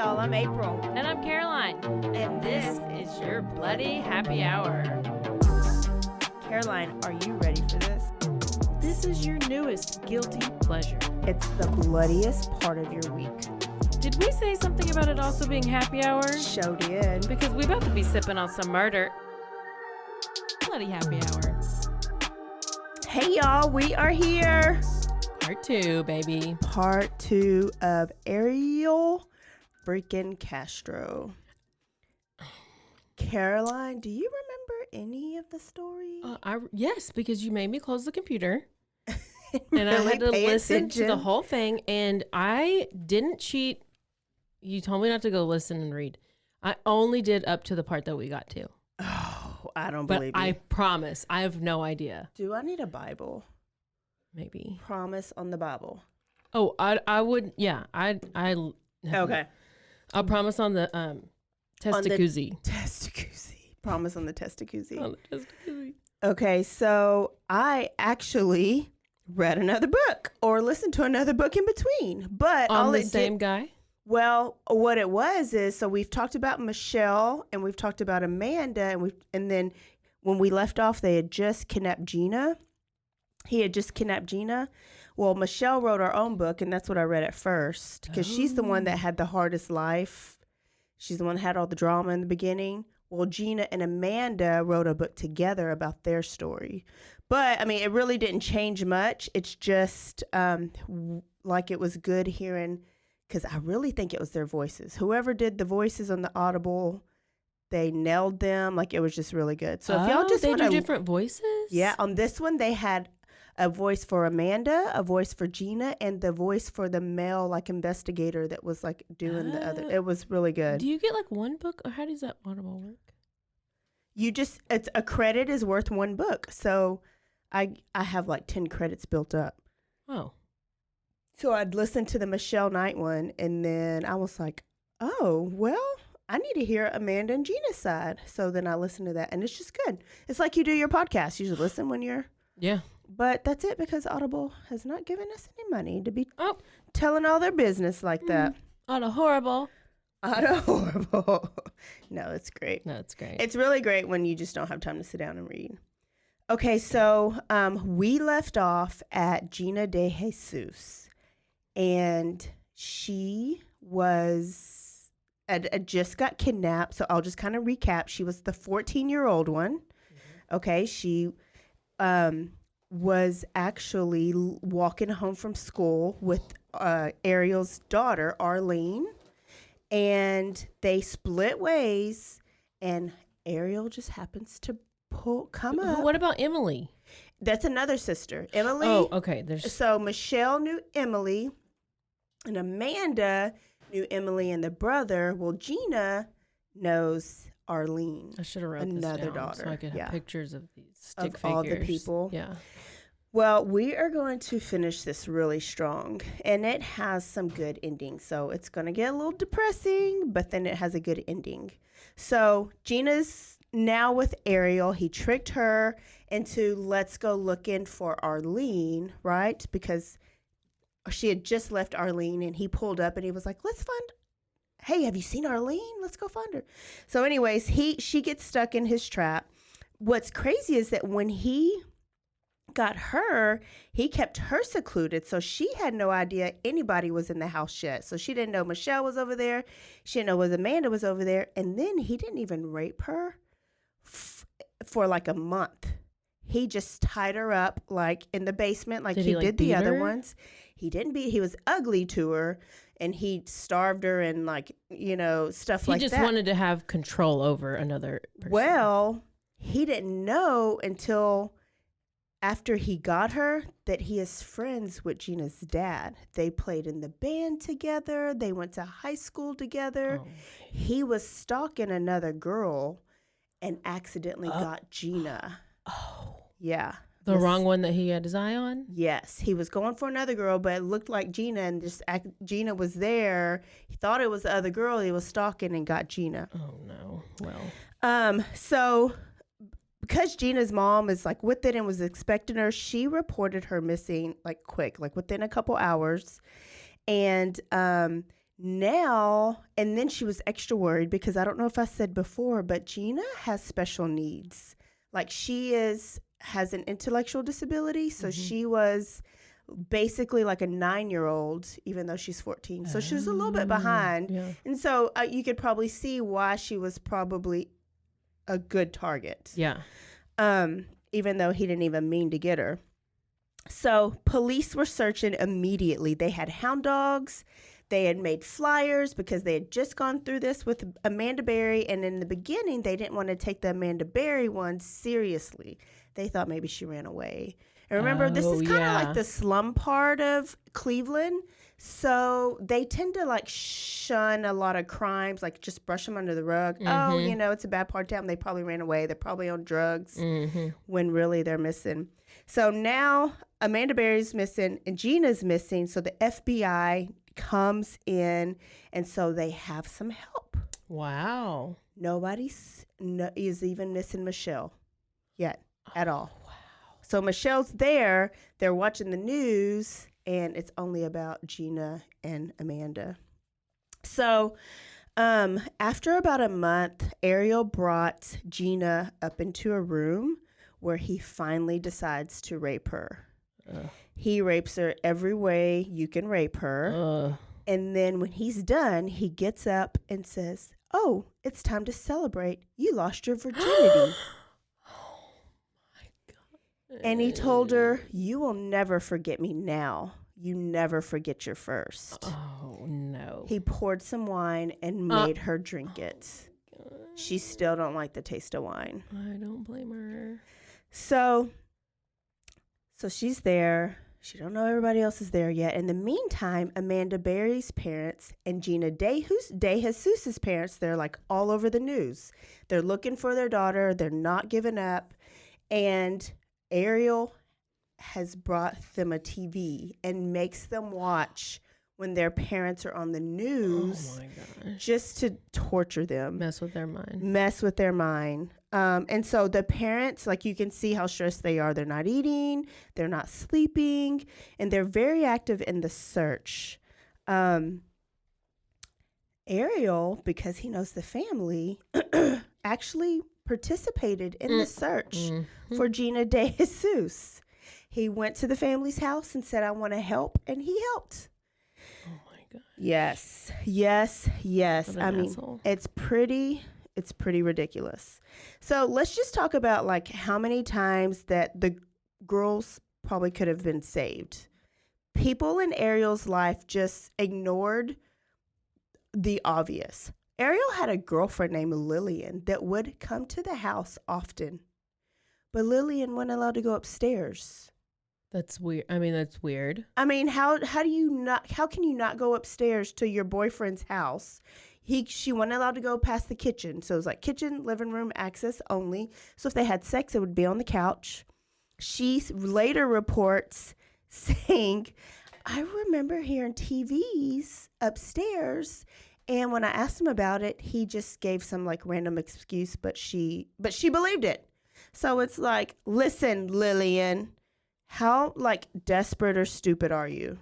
y'all. I'm April. And I'm Caroline. And this is your Bloody Happy Hour. Caroline, are you ready for this? This is your newest guilty pleasure. It's the bloodiest part of your week. Did we say something about it also being happy hour? Show did. Because we about to be sipping on some murder. Bloody Happy Hour. Hey, y'all. We are here. Part 2, baby. Part 2 of Ariel freaking Castro. Caroline, do you remember any of the story? Yes, because you made me close the computer. And I had to listen to the whole thing. And I didn't cheat. You told me not to go listen and read. I only did up to the part that we got to. Oh, I don't But believe you. I promise. I have no idea. Do I need a Bible? Maybe. Promise on the Bible. Oh, I would. Yeah. Okay. I'll promise on the testacuzzi. Testacuzzi. Promise on the testacuzzi. On the testacuzzi. Okay, so I actually read another book or listened to another book in between, but on the same guy. Well, what it was is, so we've talked about Michelle and we've talked about Amanda, and then when we left off, they had just kidnapped Gina. He had just kidnapped Gina. Well, Michelle wrote her own book, and that's what I read at first, because she's the one that had the hardest life. She's the one that had all the drama in the beginning. Well, Gina and Amanda wrote a book together about their story. But, I mean, it really didn't change much. It's just like it was good hearing, because I really think it was their voices. Whoever did the voices on the Audible, they nailed them. Like, it was just really good. So if y'all just they want do different voices? Yeah, on this one, they had a voice for Amanda, a voice for Gina, and the voice for the male, like, investigator that was, like, doing the other. It was really good. Do you get, like, one book, or how does that Audible work? It's a credit is worth one book. So I have, like, 10 credits built up. Oh. So I'd listen to the Michelle Knight one, and then I was like, oh, well, I need to hear Amanda and Gina's side. So then I listened to that, and it's just good. It's like you do your podcast. You just listen when you're... Yeah. But that's it, because Audible has not given us any money to be telling all their business like that. Auto horrible. No, it's great. No, it's great. It's really great when you just don't have time to sit down and read. Okay, so we left off at Gina DeJesus, and she was just got kidnapped. So I'll just kind of recap. She was the 14-year-old one. Mm-hmm. Okay, she was actually walking home from school with Ariel's daughter, Arlene, and they split ways, and Ariel just happens to come up. What about Emily? That's another sister. Emily. Oh, okay. So Michelle knew Emily, and Amanda knew Emily and the brother. Well, Gina knows Arlene. I should have wrote another this down daughter. so I could have pictures of these stick of figures. all the people. Yeah. Well, we are going to finish this really strong, and it has some good endings. So it's going to get a little depressing, but then it has a good ending. So Gina's now with Ariel. He tricked her into let's go looking for Arlene, right? Because she had just left Arlene, and he pulled up and he was like, hey, have you seen Arlene? Let's go find her. So anyways, she gets stuck in his trap. What's crazy is that when he got her, he kept her secluded. So she had no idea anybody was in the house yet. So she didn't know Michelle was over there. She didn't know Amanda was over there. And then he didn't even rape her for like a month. He just tied her up like in the basement like he did the other ones. He didn't beat. He was ugly to her, and he starved her and stuff like that. He just wanted to have control over another person. Well, he didn't know until after he got her that he is friends with Gina's dad. They played in the band together. They went to high school together. Oh. He was stalking another girl and accidentally got Gina. Oh. Yeah. The wrong one that he had his eye on? Yes. He was going for another girl, but it looked like Gina, and Gina was there. He thought it was the other girl he was stalking and got Gina. Oh, no. Well. So because Gina's mom is like with it and was expecting her, she reported her missing like quick, like within a couple hours. And Now, and then she was extra worried because I don't know if I said before, but Gina has special needs. Like has an intellectual disability. So she was basically like a 9-year-old, even though she's 14. So she was a little bit behind. Yeah. And so you could probably see why she was probably a good target. Yeah. Even though he didn't even mean to get her. So police were searching immediately. They had hound dogs. They had made flyers because they had just gone through this with Amanda Berry. And in the beginning, they didn't want to take the Amanda Berry one seriously. They thought maybe she ran away. And remember, this is kind of like the slum part of Cleveland. So they tend to like shun a lot of crimes, like just brush them under the rug. Oh, it's a bad part of town. They probably ran away. They're probably on drugs when really they're missing. So now Amanda Berry's missing and Gina's missing. So the FBI comes in, and so they have some help. Wow. Nobody is even missing Michelle yet at all. Wow. So Michelle's there. They're watching the news, and it's only about Gina and Amanda. So after about a month, Ariel brought Gina up into a room where he finally decides to rape her. He rapes her every way you can rape her. And then when he's done, he gets up and says, "Oh, it's time to celebrate. You lost your virginity." Oh, my God. And he told her, "You will never forget me now. You never forget your first." Oh, no. He poured some wine and made her drink it. She still don't like the taste of wine. I don't blame her. So she's there. She don't know everybody else is there yet. In the meantime, Amanda Berry's parents and Gina DeJesus's parents, they're like all over the news. They're looking for their daughter. They're not giving up. And Ariel has brought them a TV and makes them watch when their parents are on the news. Oh my gosh. Just to torture them. Mess with their mind. And so the parents, like you can see how stressed they are. They're not eating, they're not sleeping, and they're very active in the search. Ariel, because he knows the family, actually participated in the search for Gina DeJesus. He went to the family's house and said, "I want to help," and he helped. Oh my God. Yes. I mean, asshole. it's pretty ridiculous. So let's just talk about like how many times that the girls probably could have been saved. People in Ariel's life just ignored the obvious. Ariel had a girlfriend named Lillian that would come to the house often, but Lillian wasn't allowed to go upstairs. That's weird. I mean, that's weird. I mean, how can you not go upstairs to your boyfriend's house? She wasn't allowed to go past the kitchen. So it was like kitchen, living room, access only. So if they had sex, it would be on the couch. She later reports saying, "I remember hearing TVs upstairs." And when I asked him about it, he just gave some like random excuse, but she believed it. So it's like, listen, Lillian, how like desperate or stupid are you?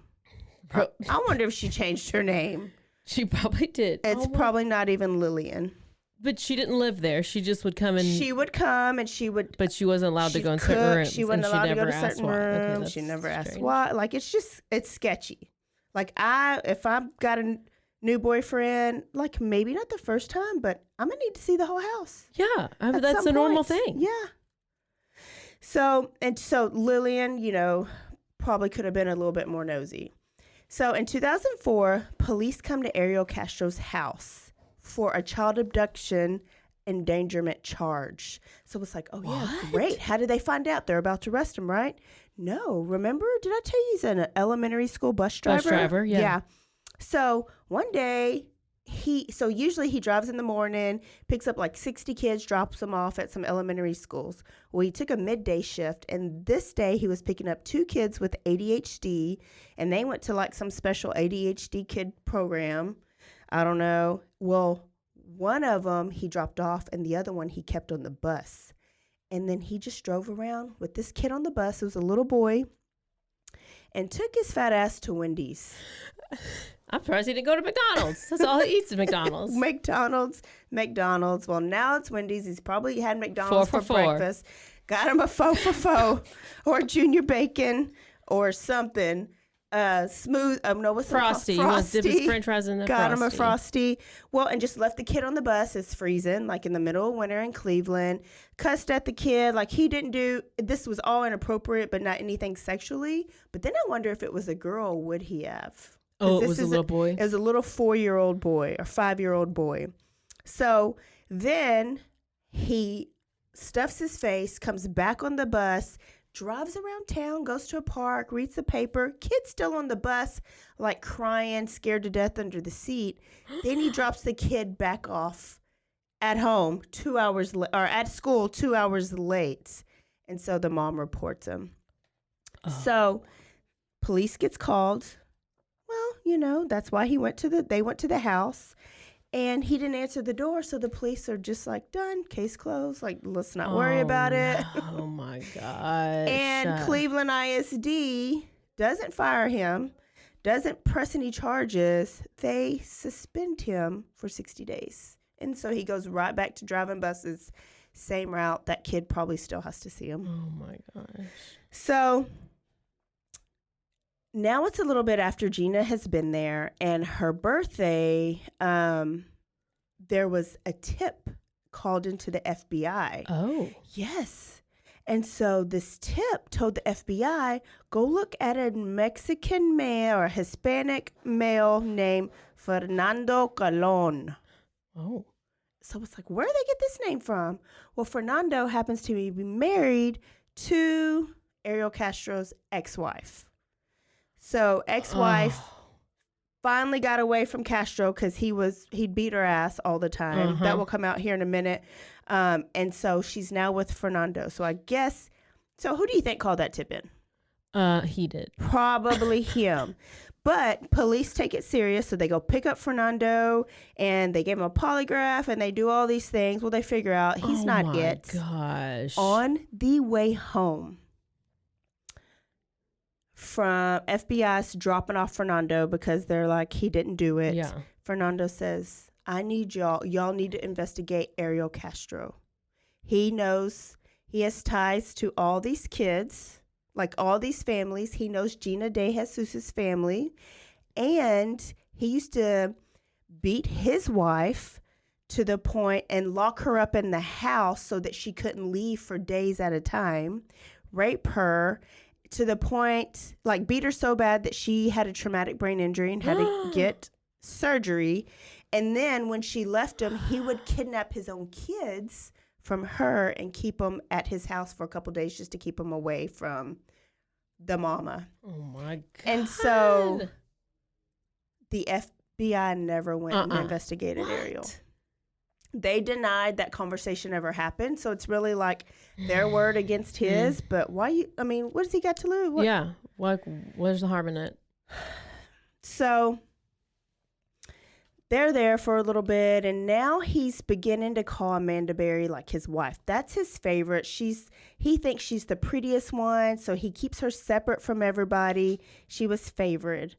I wonder if she changed her name. She probably did. It's probably not even Lillian. But she didn't live there. She just would come and... She would come and she would... But she wasn't allowed to go in certain rooms. She wasn't allowed to go to certain rooms. Okay, she never strange. asked why. Like, it's sketchy. Like, if I've got a new boyfriend, like, maybe not the first time, but I'm going to need to see the whole house. Yeah. That's a normal thing. Yeah. So Lillian, probably could have been a little bit more nosy. So in 2004, police come to Ariel Castro's house for a child abduction endangerment charge. So it's like, oh yeah, great. How did they find out? They're about to arrest him, right? No. Remember, did I tell you he's an elementary school bus driver? Bus driver, yeah. So one day, usually he drives in the morning, picks up like 60 kids, drops them off at some elementary schools. Well, he took a midday shift, and this day he was picking up 2 kids with ADHD, and they went to like some special ADHD kid program. I don't know. Well, one of them he dropped off, and the other one he kept on the bus. And then he just drove around with this kid on the bus. It was a little boy, and took his fat ass to Wendy's. I'm surprised he didn't go to McDonald's. That's all he eats is McDonald's. McDonald's. Well, now it's Wendy's. He's probably had McDonald's for four. breakfast. Got him a faux for faux or junior bacon or something. Smooth. No, what's Frosty. Frosty. He wants to dip his French fries in the Got Frosty. him a Frosty. Well, and just left the kid on the bus. It's freezing, like in the middle of winter in Cleveland. Cussed at the kid. Like he didn't do, this was all inappropriate, but not anything sexually. But then I wonder if it was a girl, would he have? Oh, it was a little boy? It was a little 4-year-old boy or 5-year-old boy. So then he stuffs his face, comes back on the bus, drives around town, goes to a park, reads the paper. Kid's still on the bus, like crying, scared to death under the seat. Then he drops the kid back off at home 2 hours or at school 2 hours late. And so the mom reports him. Oh. So police gets called. Well, that's why they went to the house. And he didn't answer the door, so the police are just like, done, case closed. Like, let's not worry about it. Oh, my gosh. And Cleveland ISD doesn't fire him, doesn't press any charges. They suspend him for 60 days. And so he goes right back to driving buses, same route. That kid probably still has to see him. Oh, my gosh. So now it's a little bit after Gina has been there, and her birthday, there was a tip called into the FBI. Oh. Yes. And so this tip told the FBI, go look at a Mexican male or Hispanic male named Fernando Colon. Oh. So it's like, where did they get this name from? Well, Fernando happens to be married to Ariel Castro's ex-wife. So ex-wife finally got away from Castro because he'd beat her ass all the time. That will come out here in a minute. And so she's now with Fernando. So I guess, so who do you think called that tip in? He did. Probably him. But police take it serious. So they go pick up Fernando and they give him a polygraph and they do all these things. Well, they figure out he's not it. Oh my gosh. On the way home, from FBI's dropping off Fernando because they're like, he didn't do it. Yeah. Fernando says, I need y'all need to investigate Ariel Castro. He knows he has ties to all these kids, like all these families. He knows Gina DeJesus' family. And he used to beat his wife to the point and lock her up in the house so that she couldn't leave for days at a time, rape her, to the point, like beat her so bad that she had a traumatic brain injury and had to get surgery. And then when she left him, he would kidnap his own kids from her and keep them at his house for a couple days just to keep them away from the mama. Oh my God. And so the FBI never went and investigated Ariel. They denied that conversation ever happened. So it's really like their word against his. But what does he got to lose? Yeah. What's the harm in it? So they're there for a little bit. And now he's beginning to call Amanda Berry like his wife. That's his favorite. He thinks she's the prettiest one. So he keeps her separate from everybody. She was favored.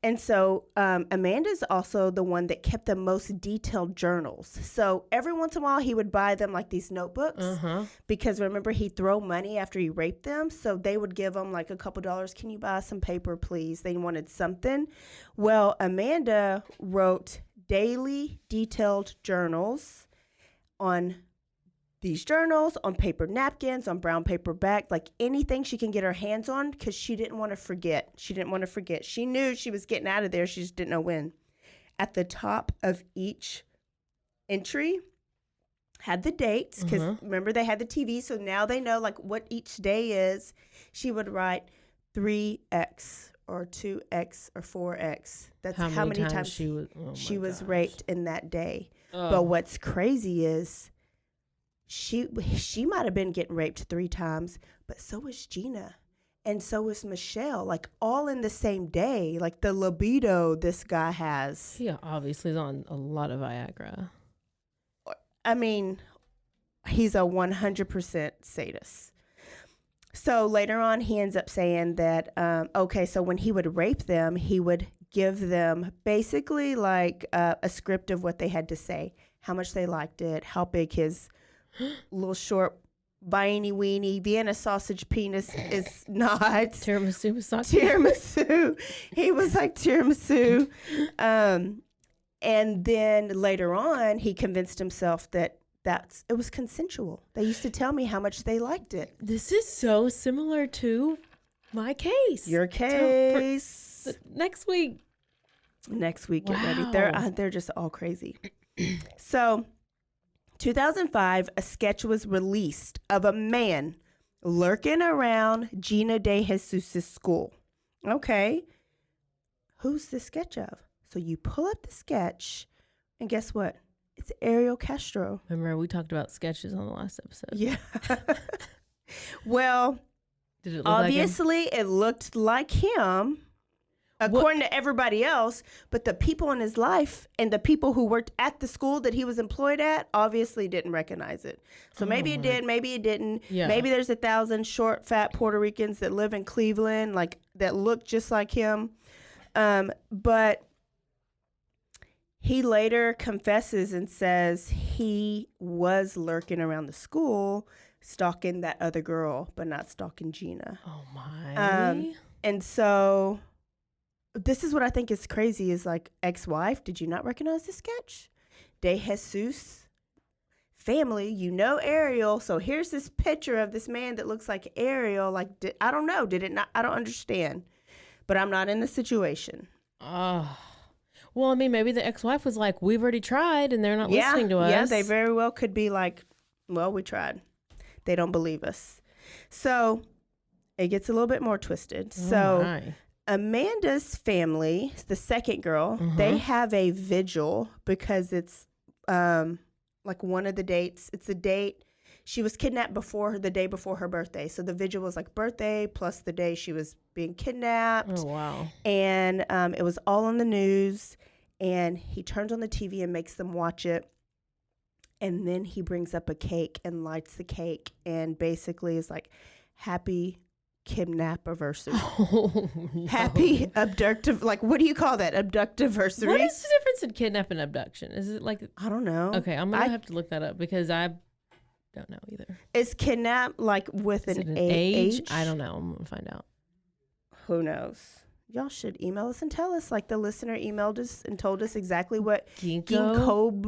And so Amanda's also the one that kept the most detailed journals. So every once in a while, he would buy them like these notebooks because remember, he'd throw money after he raped them. So they would give him like a couple dollars. Can you buy some paper, please? They wanted something. Well, Amanda wrote daily detailed journals on these journals, on paper napkins, on brown paper back, like anything she can get her hands on because she didn't want to forget. She knew she was getting out of there. She just didn't know when. At the top of each entry had the dates because remember they had the TV. So now they know like what each day is. She would write 3X or 2X or 4X. That's how many times she was raped in that day. But what's crazy is she might have been getting raped 3 times, but so was Gina. And so was Michelle, like all in the same day, like the libido this guy has. Yeah, obviously he's on a lot of Viagra. I mean, he's a 100% sadist. So later on, he ends up saying that, so when he would rape them, he would give them basically like a script of what they had to say, how much they liked it, how big his little short Viney weenie Vienna sausage penis is not. Tiramisu was sausage. Tiramisu. He was like tiramisu. And then later on, he convinced himself that it was consensual. They used to tell me how much they liked it. This is so similar to my case. Your case. Next week. Next week, get ready. They're just all crazy. So, 2005, a sketch was released of a man lurking around Gina DeJesus' school. Okay. Who's the sketch of? So you pull up the sketch, and guess what? It's Ariel Castro. Remember, we talked about sketches on the last episode. Yeah. Well, did it look obviously like him? It looked like him. According to everybody else, but the people in his life and the people who worked at the school that he was employed at obviously didn't recognize it. So maybe it did, maybe it didn't. Yeah. Maybe there's 1,000 short, fat Puerto Ricans that live in Cleveland, like that look just like him. But he later confesses and says he was lurking around the school, stalking that other girl, but not stalking Gina. Oh my! And so. This is what I think is crazy is like ex-wife. Did you not recognize this sketch? DeJesus family, you know Ariel. So here's this picture of this man that looks like Ariel. Like, I don't know. Did it not? I don't understand. But I'm not in the situation. Well, I mean, maybe the ex-wife was like, we've already tried and they're not listening to us. Yeah, they very well could be like, well, we tried. They don't believe us. So it gets a little bit more twisted. Amanda's family, the second girl, they have a vigil because it's like one of the dates. It's a date. She was kidnapped the day before her birthday. So the vigil was like birthday plus the day she was being kidnapped. Oh, wow. And it was all on the news. And he turns on the TV and makes them watch it. And then he brings up a cake and lights the cake and basically is like, happy kidnap-iversary. Oh, no. Happy abductive, like what do you call that? Abductiversary? What is the difference in kidnap and abduction? Is it like, I don't know. Okay, I'm gonna have to look that up because I don't know either. Is kidnap like with an age? I don't know. I'm gonna find out. Who knows? Y'all should email us and tell us. Like the listener emailed us and told us exactly what Ginkgo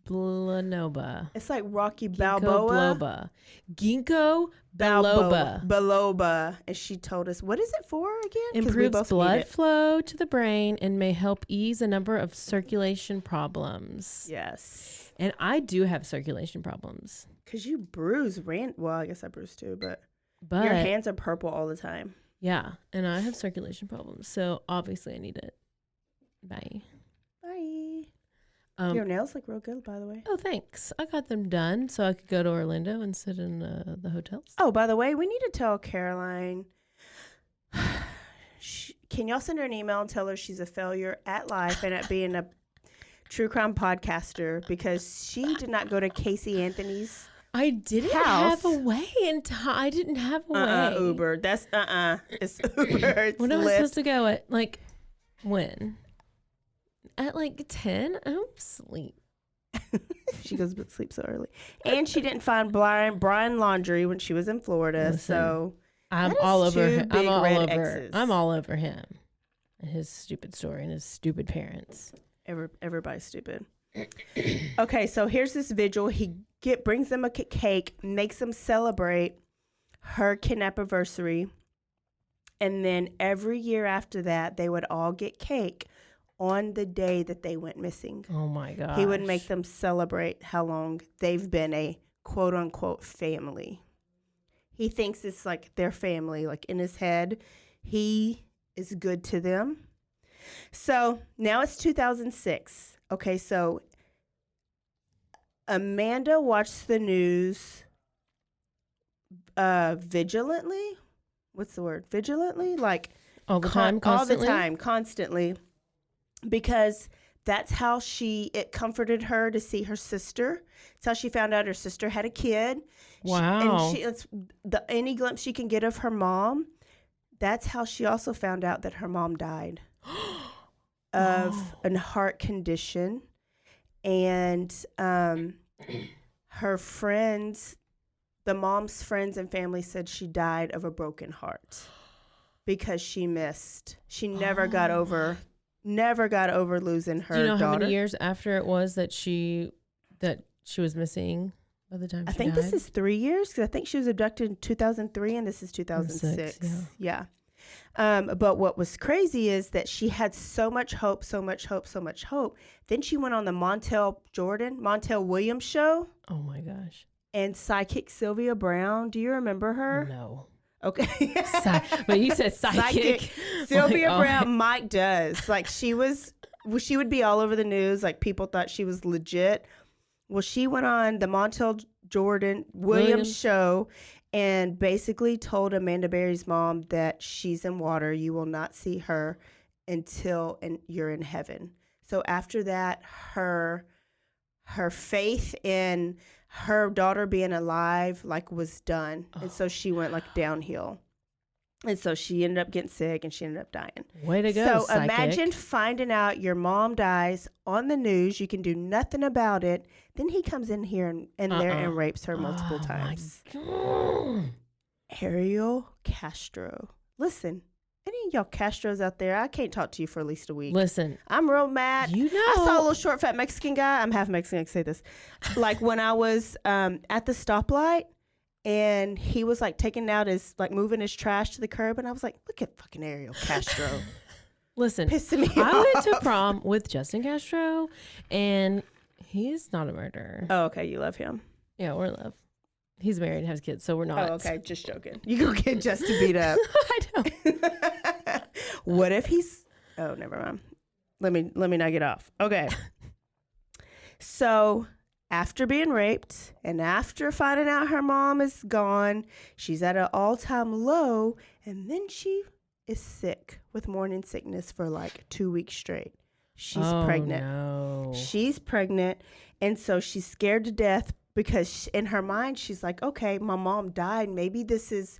biloba. It's like Rocky Balboa. Ginkgo biloba. Biloba. And she told us, what is it for again? Improves blood flow to the brain and may help ease a number of circulation problems. Yes. And I do have circulation problems. Because you bruise. Well, I guess I bruise too, but your hands are purple all the time. Yeah. And I have circulation problems. So obviously I need it. Bye. Bye. Your nails look real good, by the way. Oh, thanks. I got them done so I could go to Orlando and sit in the hotels. Oh, by the way, we need to tell Caroline. Can y'all send her an email and tell her she's a failure at life and at being a true crime podcaster because she did not go to Casey Anthony's I didn't house. have a way in time. I didn't have a way. Uber. That's It's Uber. It's when am I Lyft. supposed to go at like when? At like 10? I don't sleep. She goes to sleep so early. And she didn't find Brian laundry when she was in Florida. Listen, so I'm all over him. Exes. I'm all over him. And his stupid story and his stupid parents. Everybody's stupid. Okay, so here's this vigil. He brings them a cake, makes them celebrate her kidnap-iversary. And then every year after that, they would all get cake on the day that they went missing. Oh my gosh. He would make them celebrate how long they've been a quote unquote family. He thinks it's like their family. Like in his head, he is good to them. So now it's 2006. Okay, so Amanda watched the news vigilantly. What's the word? Vigilantly? Like all the time, constantly? All the time, constantly. Because that's how it comforted her to see her sister. It's how she found out her sister had a kid. Wow. It's any glimpse she can get of her mom. That's how she also found out that her mom died. of a heart condition, and her friends, the mom's friends and family, said she died of a broken heart because she never got over losing her Do you know daughter. how many years after it was that she was missing by the time I she think died? this is 3 years, because I think she was abducted in 2003 and this is 2006. Yeah. But what was crazy is that she had so much hope. Then she went on the Montel Williams show. Oh my gosh. And psychic Sylvia Brown. Do you remember her? No. Okay. But you said psychic. Sylvia Brown. Mike does. Like, she would be all over the news. Like, people thought she was legit. Well, she went on the Montel Williams show and basically told Amanda Berry's mom that she's in water. You will not see her until you're in heaven. So after that, her faith in her daughter being alive, like, was done. And so she went, like, downhill. And so she ended up getting sick and she ended up dying. Way to go, So psychic. imagine finding out your mom dies on the news. You can do nothing about it. Then he comes in here and there and rapes her multiple times. Ariel Castro. Listen, any of y'all Castros out there, I can't talk to you for at least a week. Listen. I'm real mad. You know. I saw a little short, fat Mexican guy. I'm half Mexican, I can say this. Like, when I was at the stoplight, and he was, like, moving his trash to the curb. And I was like, look at fucking Ariel Castro. Listen, Pissing me I off. went to prom with Justin Castro, and he's not a murderer. Oh, okay. You love him. Yeah, we're in love. He's married and has kids, so we're not. Oh, okay. Just joking. You go get Justin beat up. I know. What if he's... Oh, never mind. Let me not get off. Okay. So... after being raped and after finding out her mom is gone, she's at an all-time low, and then she is sick with morning sickness for like 2 weeks straight. She's pregnant. No. She's pregnant, and so she's scared to death because in her mind she's like, okay, my mom died. Maybe this is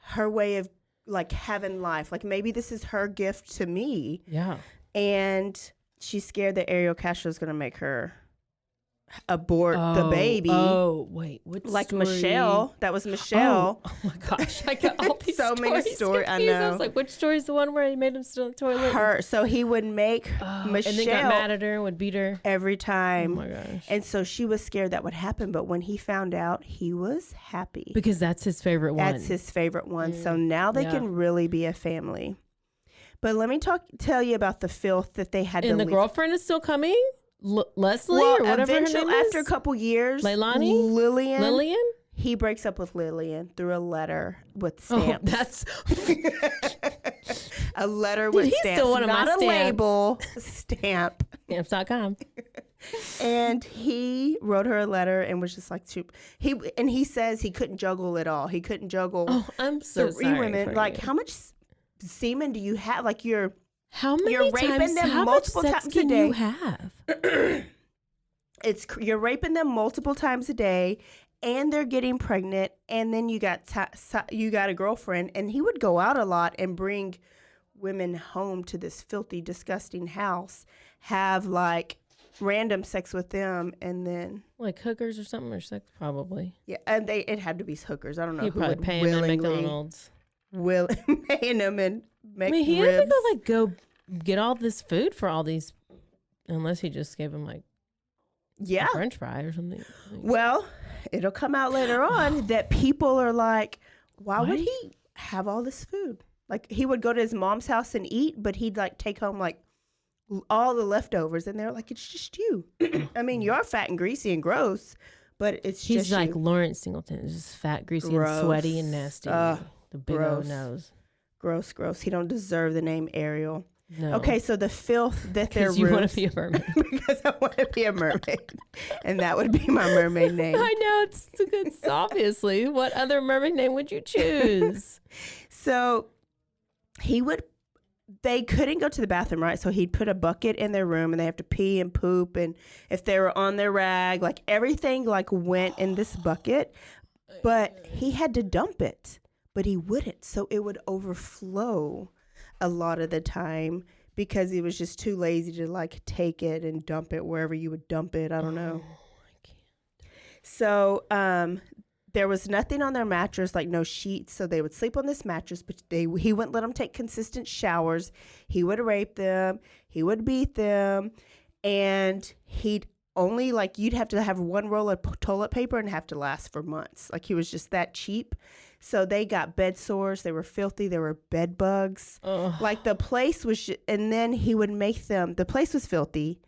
her way of, like, having life. Like, maybe this is her gift to me. Yeah. And she's scared that Ariel Castro is going to make her abort the baby. Oh, wait. What like story? Michelle. That was Michelle. Oh my gosh. I got all these So many stories. I confused. I know. was like, which story is the one where he made him sit on the toilet? Her. So he would make Michelle. And then got mad at her and would beat her. Every time. Oh my gosh. And so she was scared that would happen. But when he found out, he was happy. Because that's his favorite one. That's his favorite one. So now they can really be a family. But let me tell you about the filth that they had to And the leave. girlfriend is still coming? Leslie or whatever her name is? After a couple years, Leilani? Lillian? He breaks up with Lillian through a letter with stamps. Oh, that's... a letter with he's stamps. still one of my not a stamps. label, stamp. Stamps.com. And he wrote her a letter and was just like, he says he couldn't juggle it all. He couldn't juggle Oh, I'm so three sorry women. for Like, you. how much semen do you have? Like, you're raping raping them how multiple much sex times a can day. you have? You're raping them multiple times a day, and they're getting pregnant, and then you got a girlfriend, and he would go out a lot and bring women home to this filthy, disgusting house, have like random sex with them, and then Like hookers or something, or sex, probably. and it had to be hookers. I don't know He who probably would paying them at willingly McDonald's. paying them and make I mean, he ribs. had to go get all this food for all these, unless he just gave him like a French fry or something. Well, it'll come out later on that people are like, why would he have all this food? Like, he would go to his mom's house and eat, but he'd like take home like all the leftovers, and they're like, it's just you. I mean, you're fat and greasy and gross, but He's just like you. Lawrence Singleton, just fat, greasy, Gross. and sweaty and nasty. The big gross. old nose. Gross. He don't deserve the name Ariel. No. Okay, so the filth that they're Because you want to be a mermaid. because I want to be a mermaid, and that would be my mermaid name. I know, it's obviously. What other mermaid name would you choose? So they couldn't go to the bathroom, right? So he'd put a bucket in their room, and they have to pee and poop, and if they were on their rag, like everything like went in this bucket, but he had to dump it, but he wouldn't, so it would overflow a lot of the time because he was just too lazy to like take it and dump it wherever you would dump it. I don't know. I can't. So there was nothing on their mattress, like no sheets. So they would sleep on this mattress, but he wouldn't let them take consistent showers. He would rape them. He would beat them. And he'd only, like, you'd have to have one roll of toilet paper and have to last for months. Like, he was just that cheap. So they got bed sores. They were filthy. There were bed bugs. Ugh. Like, the place was, and then he would make them, the place was filthy.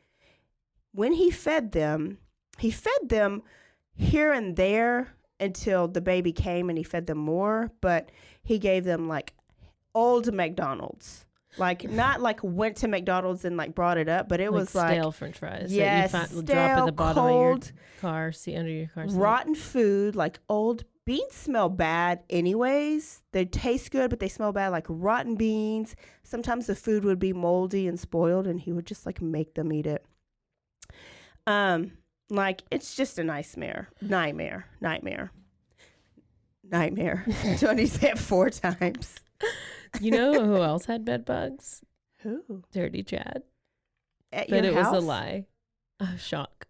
When he fed them here and there until the baby came and he fed them more. But he gave them, like, old McDonald's. Like, not like went to McDonald's and like brought it up, but it was like stale French fries. Yes, that you stale, drop at the bottom cold, of your car, see under your car seat. Rotten food. Like, old beans smell bad anyways. They taste good, but they smell bad. Like rotten beans. Sometimes the food would be moldy and spoiled, and he would just like make them eat it. Like, it's just a nightmare. Don't you say it 4 times? You know who else had bed bugs? Who? Dirty Chad. At But your it house? was a lie. Shock.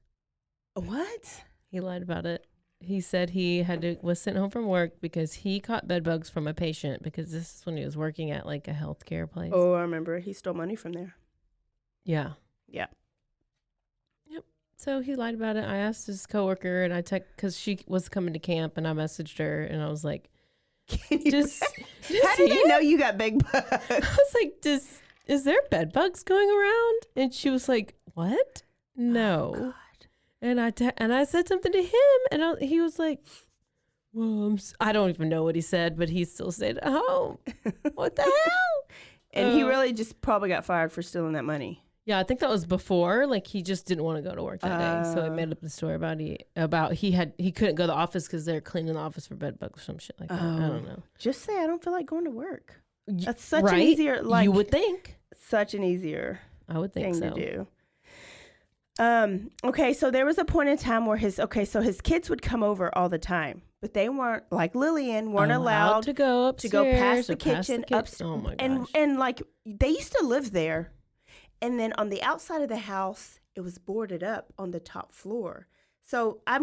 What? He lied about it. He said he was sent home from work because he caught bed bugs from a patient, because this is when he was working at like a healthcare place. Oh, I remember. He stole money from there. Yeah. Yeah. Yep. So he lied about it. I asked his coworker, and because she was coming to camp, and I messaged her, and I was like, How did they know you got big bugs? I was like, is there bed bugs going around? And she was like, what? No. Oh, God. And I said something to him, and he was like, well, I don't even know what he said, but he still stayed at home. What the hell? And he really just probably got fired for stealing that money. Yeah, I think that was before. Like, he just didn't want to go to work that day, so he made up the story about he couldn't go to the office because they're cleaning the office for bed bugs or some shit like that. I don't know. Just say I don't feel like going to work. That's such an Right? easier, like, You would think. such an easier I would think thing so. to do. Okay, so there was a point in time where his kids would come over all the time, but they weren't, like Lillian, weren't allowed to go upstairs, past the or past kitchen, Oh my gosh. and like they used to live there, and then on the outside of the house, it was boarded up on the top floor. So I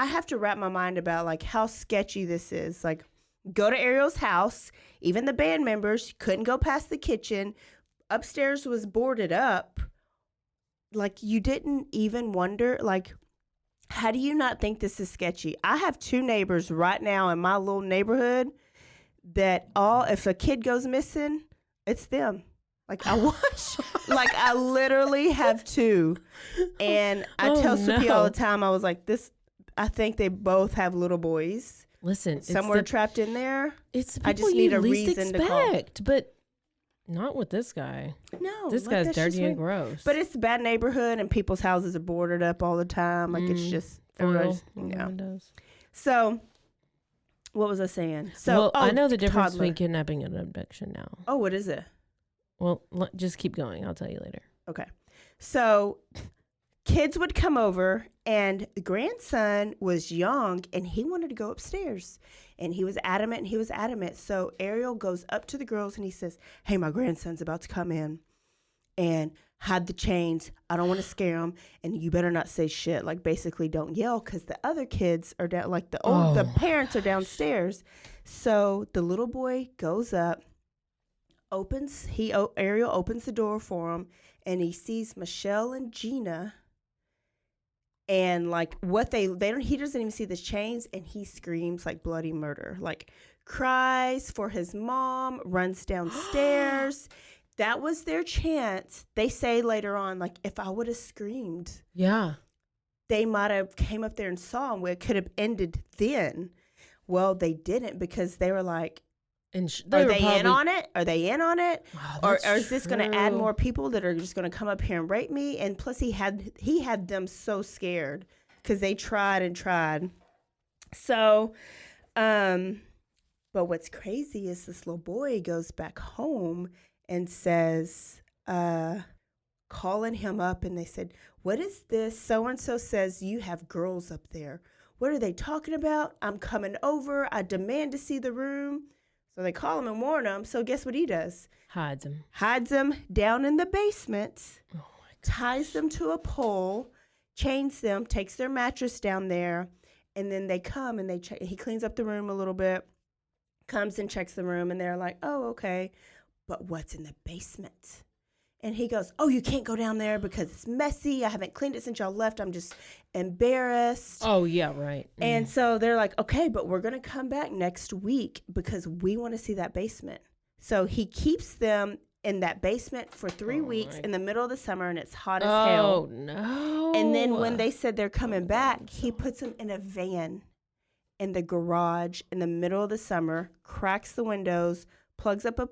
have to wrap my mind about like how sketchy this is. Like, go to Ariel's house, even the band members couldn't go past the kitchen. Upstairs was boarded up. Like, you didn't even wonder, like, how do you not think this is sketchy? I have 2 neighbors right now in my little neighborhood that if a kid goes missing, it's them. Like, I watch, like, I literally have 2. And I tell Sophie all the time, I was like, I think they both have little boys. Listen, Somewhere trapped in there. It's the I people just need you a least reason to call. expect, but not with this guy. No. This like, guy's that's just dirty and weird. gross. But it's a bad neighborhood, and people's houses are boarded up all the time. Like, it's just, everybody's, windows. So, what was I saying? So, I know the difference toddler. between kidnapping and abduction now. Oh, what is it? Well, just keep going. I'll tell you later. Okay. So, kids would come over, and the grandson was young, and he wanted to go upstairs. And he was adamant. So, Ariel goes up to the girls, and he says, hey, my grandson's about to come in. And hide the chains. I don't want to scare him. And you better not say shit. Like, basically, don't yell, because the other kids are down, like the parents are downstairs. So, the little boy goes up. Ariel opens the door for him, and he sees Michelle and Gina, and like he doesn't even see the chains, and he screams like bloody murder, like cries for his mom, runs downstairs. That was their chance. They say later on, like, if I would have screamed, Yeah. they might have came up there and saw him, where it could have ended then. Well, they didn't, because they were like, And Are they in on it? Are they in on it? Oh, Or is this going to add true. more people that are just going to come up here and rape me? And plus, he had them so scared because they tried and tried. So, but what's crazy is this little boy goes back home and says, calling him up, and they said, what is this? So-and-so says you have girls up there. What are they talking about? I'm coming over. I demand to see the room. So they call him and warn him. So guess what he does? Hides him. Hides them down in the basement, Oh my ties them to a pole, chains them, takes their mattress down there, and then they come and he cleans up the room a little bit, comes and checks the room, and they're like, oh, okay, but what's in the basement? And he goes, oh, you can't go down there because it's messy. I haven't cleaned it since y'all left. I'm just embarrassed. Oh, yeah, right. And so they're like, okay, but we're going to come back next week because we want to see that basement. So he keeps them in that basement for 3 weeks in the middle of the summer, and it's hot as hell. Oh, no. And then when they said they're coming back, he puts them in a van in the garage in the middle of the summer, cracks the windows, plugs up a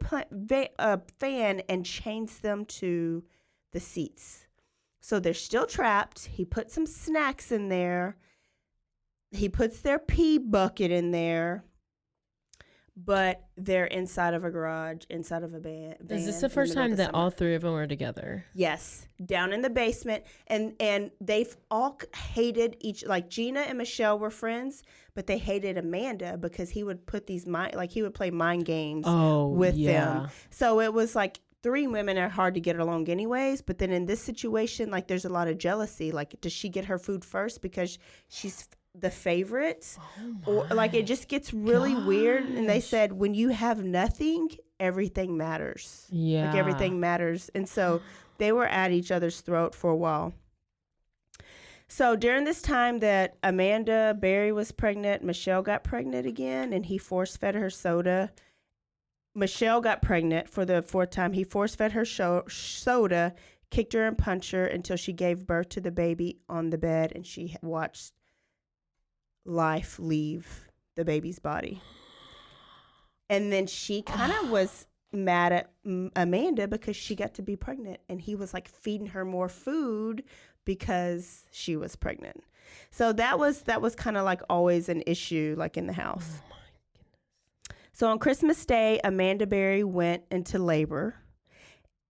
fan, and chains them to the seats. So they're still trapped. He puts some snacks in there. He puts their pee bucket in there. But they're inside of a garage, inside of a van. Is this the first time that all three of them were together? Yes, down in the basement. And they've all hated like Gina and Michelle were friends, but they hated Amanda because he would put he would play mind games with them. So it was like 3 women are hard to get along anyways. But then in this situation, like there's a lot of jealousy. Like, does she get her food first because she's the favorite? Or like it just gets really weird. And they said when you have nothing, everything matters. Like everything matters. And so they were at each other's throat for a while. So during this time that Amanda Berry was pregnant, Michelle got pregnant again, and he force fed her soda. Michelle got pregnant for the 4th time. He force fed her soda, kicked her and punched her until she gave birth to the baby on the bed, and she watched life leave the baby's body. And then she kind of was mad at Amanda because she got to be pregnant, and he was like feeding her more food because she was pregnant. So that was kind of like always an issue like in the house. Oh my goodness. So on Christmas Day, Amanda Berry went into labor.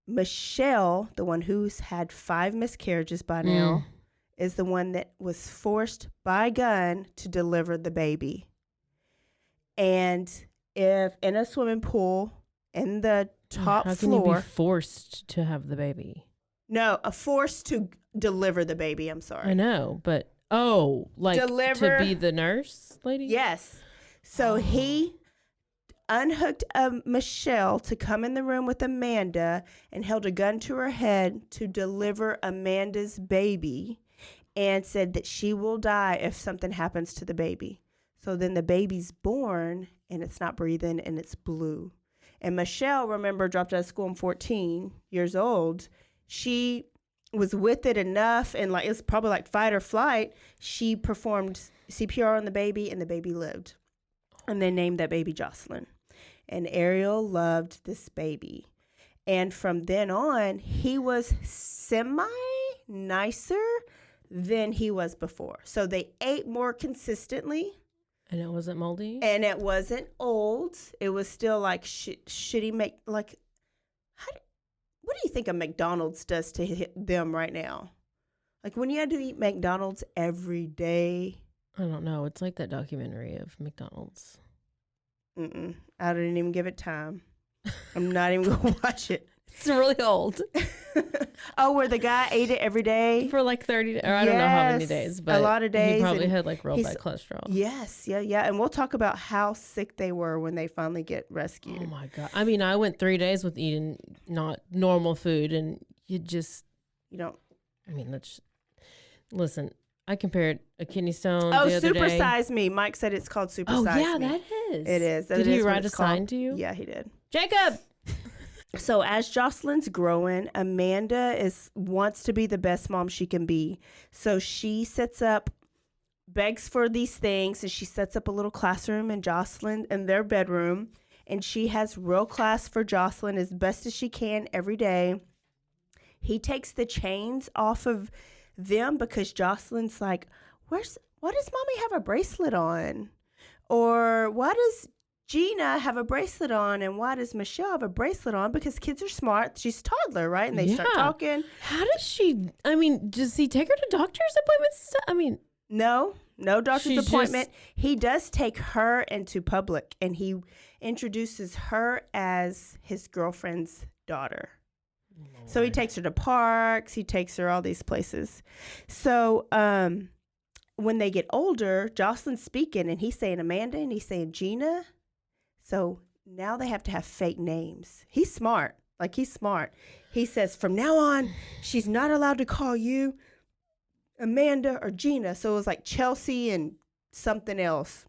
Michelle, the one who's had 5 miscarriages by now, is the one that was forced by gun to deliver the baby. And if in a swimming pool in the top floor. How can you be forced to have the baby? No, forced to deliver the baby. I'm sorry. I know, but to be the nurse lady? Yes. So he unhooked Michelle to come in the room with Amanda and held a gun to her head to deliver Amanda's baby, and said that she will die if something happens to the baby. So then the baby's born, and it's not breathing, and it's blue. And Michelle, remember, dropped out of school. I'm 14 years old. She was with it enough, and like it's probably like fight or flight. She performed CPR on the baby, and the baby lived. And they named that baby Jocelyn. And Ariel loved this baby. And from then on, he was semi-nicer than he was before. So they ate more consistently. And it wasn't moldy? And it wasn't old. It was still like shitty what do you think a McDonald's does to them right now? Like when you had to eat McDonald's every day. I don't know. It's like that documentary of McDonald's. I didn't even give it time. I'm not even going to watch it. It's really old. Oh, where the guy ate it every day? For like 30, or I don't know how many days, but a lot of days. He probably had like real bad cholesterol. Yes, yeah. And we'll talk about how sick they were when they finally get rescued. Oh my God. I mean, I went 3 days with eating not normal food, and you don't. I mean, listen, I compared a kidney stone the other Super day. Size Me. Mike said it's called Super Size Me. Oh, yeah, that is. It is. Did he write a sign to you? Yeah, he did. Jacob! So as Jocelyn's growing, Amanda wants to be the best mom she can be. So she begs for these things, and she sets up a little classroom in their bedroom. And she has real class for Jocelyn as best as she can every day. He takes the chains off of them because Jocelyn's like, why does mommy have a bracelet on? Or why does Gina have a bracelet on, and why does Michelle have a bracelet on? Because kids are smart. She's a toddler, right? And they start talking. How does she, does he take her to doctor's appointments and stuff? No, No doctor's appointment. He does take her into public, and he introduces her as his girlfriend's daughter. So he takes her to parks. He takes her all these places. So when they get older, Jocelyn's speaking, and he's saying Amanda, and he's saying Gina. So now they have to have fake names. He's smart. He's smart. He says, from now on, she's not allowed to call you Amanda or Gina. So it was like Chelsea and something else,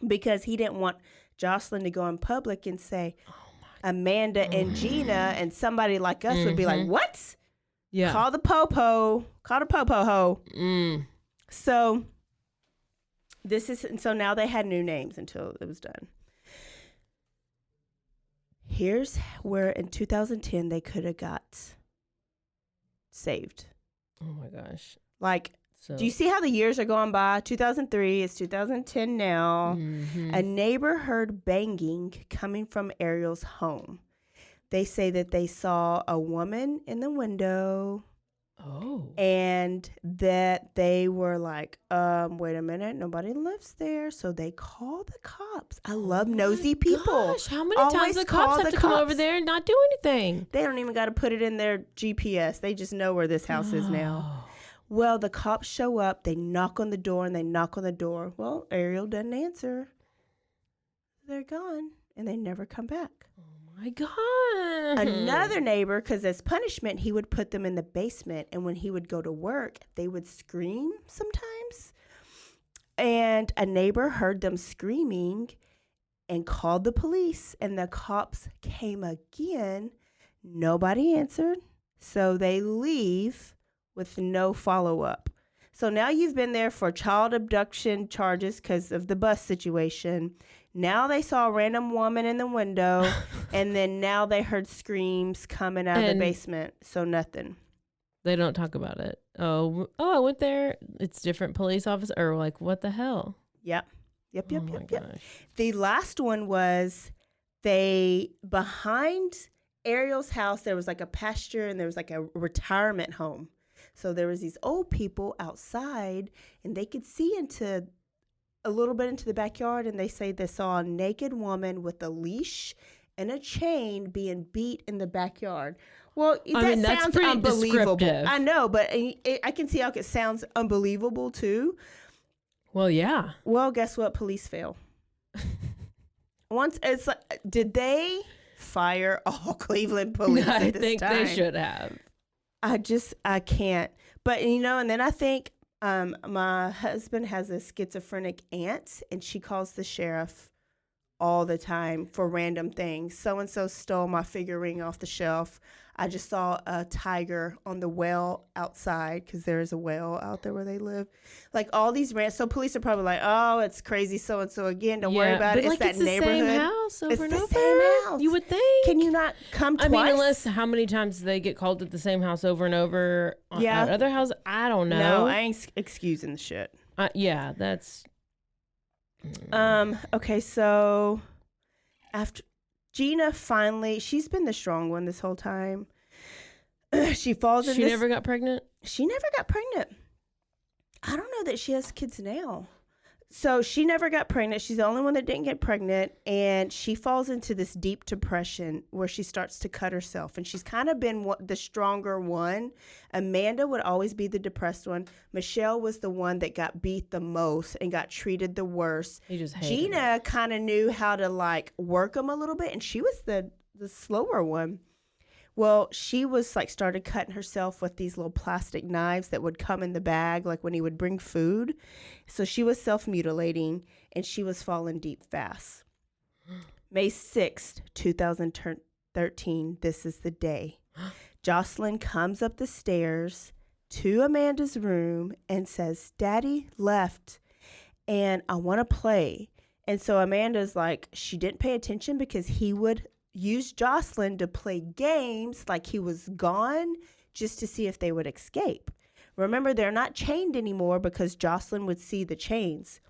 because he didn't want Jocelyn to go in public and say Amanda and Gina, and somebody like us would be like, what? Yeah. Call the popo. Call the popo ho. So so now they had new names until it was done. Here's where in 2010 they could have got saved. Oh my gosh. Do you see how the years are going by? 2003, it's 2010 now. A neighbor heard banging coming from Ariel's home. They say that they saw a woman in the window. Oh. And that they were like, wait a minute, nobody lives there. So they call the cops. I love nosy people. Gosh, how many times the cops have to come over there and not do anything? They don't even got to put it in their GPS. They just know where this house is now. Well, the cops show up. They knock on the door and they knock on the door. Well, Ariel doesn't answer. They're gone and they never come back. My God. Another neighbor, because as punishment, he would put them in the basement. And when he would go to work, they would scream sometimes. And a neighbor heard them screaming and called the police. And the cops came again. Nobody answered. So they leave with no follow-up. So now you've been there for child abduction charges because of the bus situation. Now they saw a random woman in the window, and then now they heard screams coming out of the basement. So nothing. They don't talk about it. Oh, I went there. It's different police officer. Or what the hell? Yep. The last one was behind Ariel's house, there was like a pasture and there was like a retirement home. So there was these old people outside, and they could see a little bit into the backyard, and they say they saw a naked woman with a leash and a chain being beat in the backyard. Well, that sounds unbelievable. I know, but I can see how it sounds unbelievable too. Well, yeah. Well, guess what? Police fail. Did they fire all Cleveland police at this time? I think they should have. I can't. But, and then I think my husband has a schizophrenic aunt, and she calls the sheriff all the time for random things. So-and-so stole my figure ring off the shelf. I just saw a tiger on the well outside, because there is a well out there where they live. Like all these so police are probably like, oh, it's crazy so-and-so again. Don't worry about it. It's that neighborhood. It's the same house over and over. It's the same house. You would think. Can you not come twice? I mean, unless how many times they get called at the same house over and over at other houses. I don't know. No, I ain't excusing the shit. Yeah, that's... Okay, so after... Gina finally, she's been the strong one this whole time. She never got pregnant? She never got pregnant. I don't know that she has kids now. So she never got pregnant. She's the only one that didn't get pregnant. And she falls into this deep depression where she starts to cut herself. And she's kind of been the stronger one. Amanda would always be the depressed one. Michelle was the one that got beat the most and got treated the worst. Gina kind of knew how to work them a little bit. And she was the slower one. Well, she was started cutting herself with these little plastic knives that would come in the bag, like when he would bring food. So she was self-mutilating, and she was falling deep fast. May 6th, 2013, this is the day. Jocelyn comes up the stairs to Amanda's room and says, Daddy left, and I want to play. And so Amanda's she didn't pay attention because he would use Jocelyn to play games like he was gone just to see if they would escape. Remember, they're not chained anymore because Jocelyn would see the chains.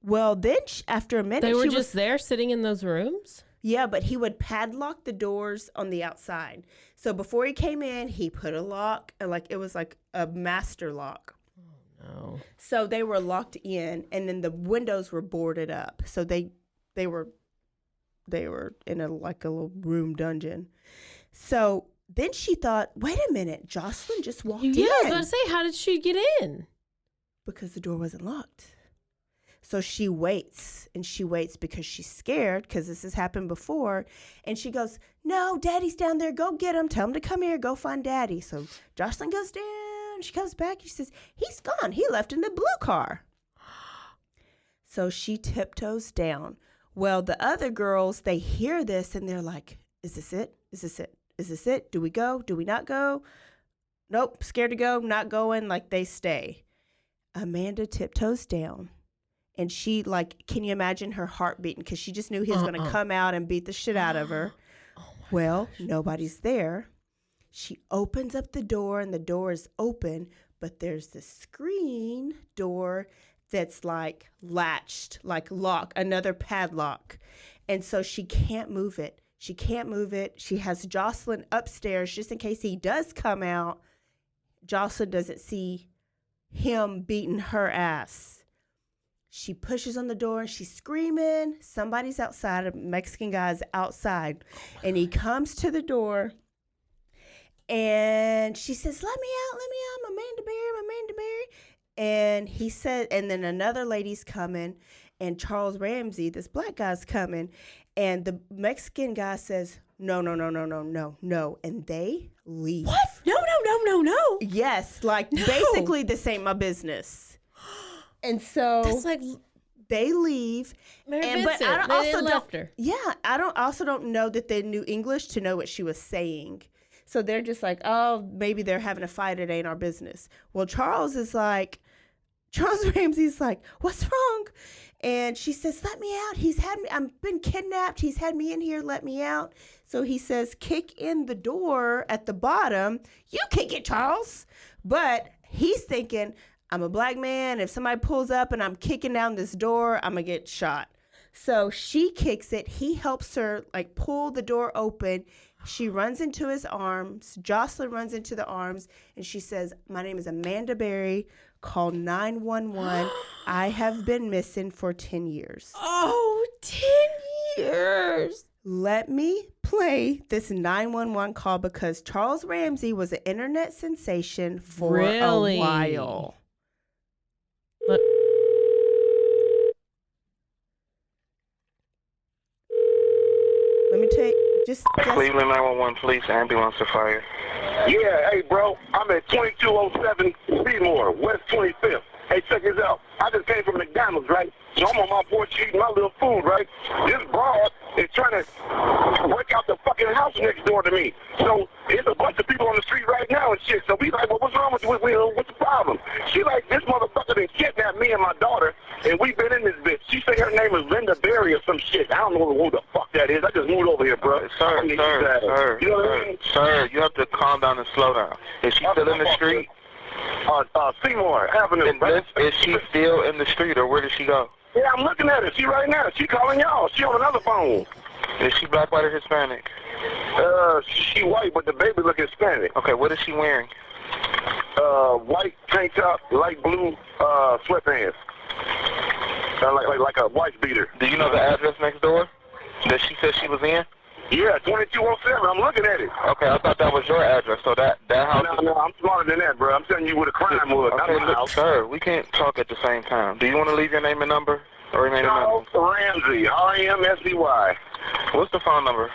Well, then after a minute... They were just there sitting in those rooms? Yeah, but he would padlock the doors on the outside. So before he came in, he put a lock, and it was like a master lock. Oh, Oh. So they were locked in, and then the windows were boarded up. So they were in a little room dungeon. So then she thought, wait a minute, Jocelyn just walked in. Yeah, I was about to say, how did she get in? Because the door wasn't locked. So she waits, and she waits because she's scared, because this has happened before. And she goes, no, Daddy's down there. Go get him. Tell him to come here. Go find Daddy. So Jocelyn goes down. She comes back. She says, he's gone. He left in the blue car. So she tiptoes down. Well, the other girls, they hear this, and they're like, is this it? Is this it? Is this it? Do we go? Do we not go? Nope. Scared to go. Not going. Like, they stay. Amanda tiptoes down. And she, can you imagine her heart beating? Because she just knew he was going to come out and beat the shit out of her. Well, nobody's there. She opens up the door, and the door is open, but there's this screen door that's latched, lock, another padlock. And so she can't move it. She can't move it. She has Jocelyn upstairs just in case he does come out. Jocelyn doesn't see him beating her ass. She pushes on the door, and she's screaming. Somebody's outside. A Mexican guy's outside. And he comes to the door, and she says, let me out. I'm Amanda Berry. And he said, and then another lady's coming, and Charles Ramsey, this black guy's coming. And the Mexican guy says, no. And they leave. What? No. Yes, basically this ain't my business. And so that's they leave. Mary Vincent, but I also left her. Yeah, I don't know that they knew English to know what she was saying. So they're just like, oh, maybe they're having a fight. It ain't our business. Well, Charles Ramsey's like, what's wrong? And she says, let me out. I've been kidnapped. He's had me in here. Let me out. So he says, kick in the door at the bottom. You kick it, Charles. But he's thinking, I'm a black man. If somebody pulls up and I'm kicking down this door, I'm going to get shot. So she kicks it. He helps her pull the door open. She runs into his arms. Jocelyn runs into the arms, and she says, my name is Amanda Berry. Call 911. I have been missing for 10 years. Oh, 10 years. Let me play this 911 call because Charles Ramsey was an internet sensation for a while. Let me take Cleveland 911, police, ambulance or fire. Yeah, hey, bro, I'm at 2207 Seymour, West 25th. Hey, check this out. I just came from McDonald's, right? So I'm on my porch eating my little food, right? This broad is trying to break out the fucking house next door to me. So there's a bunch of people on the street right now and shit. So we like, well, what's wrong with you? What's the problem? She like, this motherfucker done kidnapped me and my daughter, and we've been in this bitch. She say her name is Linda Berry or some shit. I don't know who the fuck that is. I just moved over here, bro. Sir, you know what I mean? Sir, you have to calm down and slow down. Is she still in the street? Seymour Avenue. Is she still in the street, or where did she go? Yeah, I'm looking at her. She right now. She calling y'all. She on another phone. Is she black, white, or Hispanic? She white, but the baby look Hispanic. Okay, what is she wearing? White tank top, light blue sweatpants. Like a wife beater. Do you know the address next door that she said she was in? Yeah, 2207. I'm looking at it. Okay, I thought that was your address. So that house. No, I'm smarter than that, bro. I'm telling you where the crime was. Okay, look, sir, we can't talk at the same time. Do you want to leave your name and number? Or remain anonymous? Ramsey, R-A-M-S-E-Y. What's the phone number?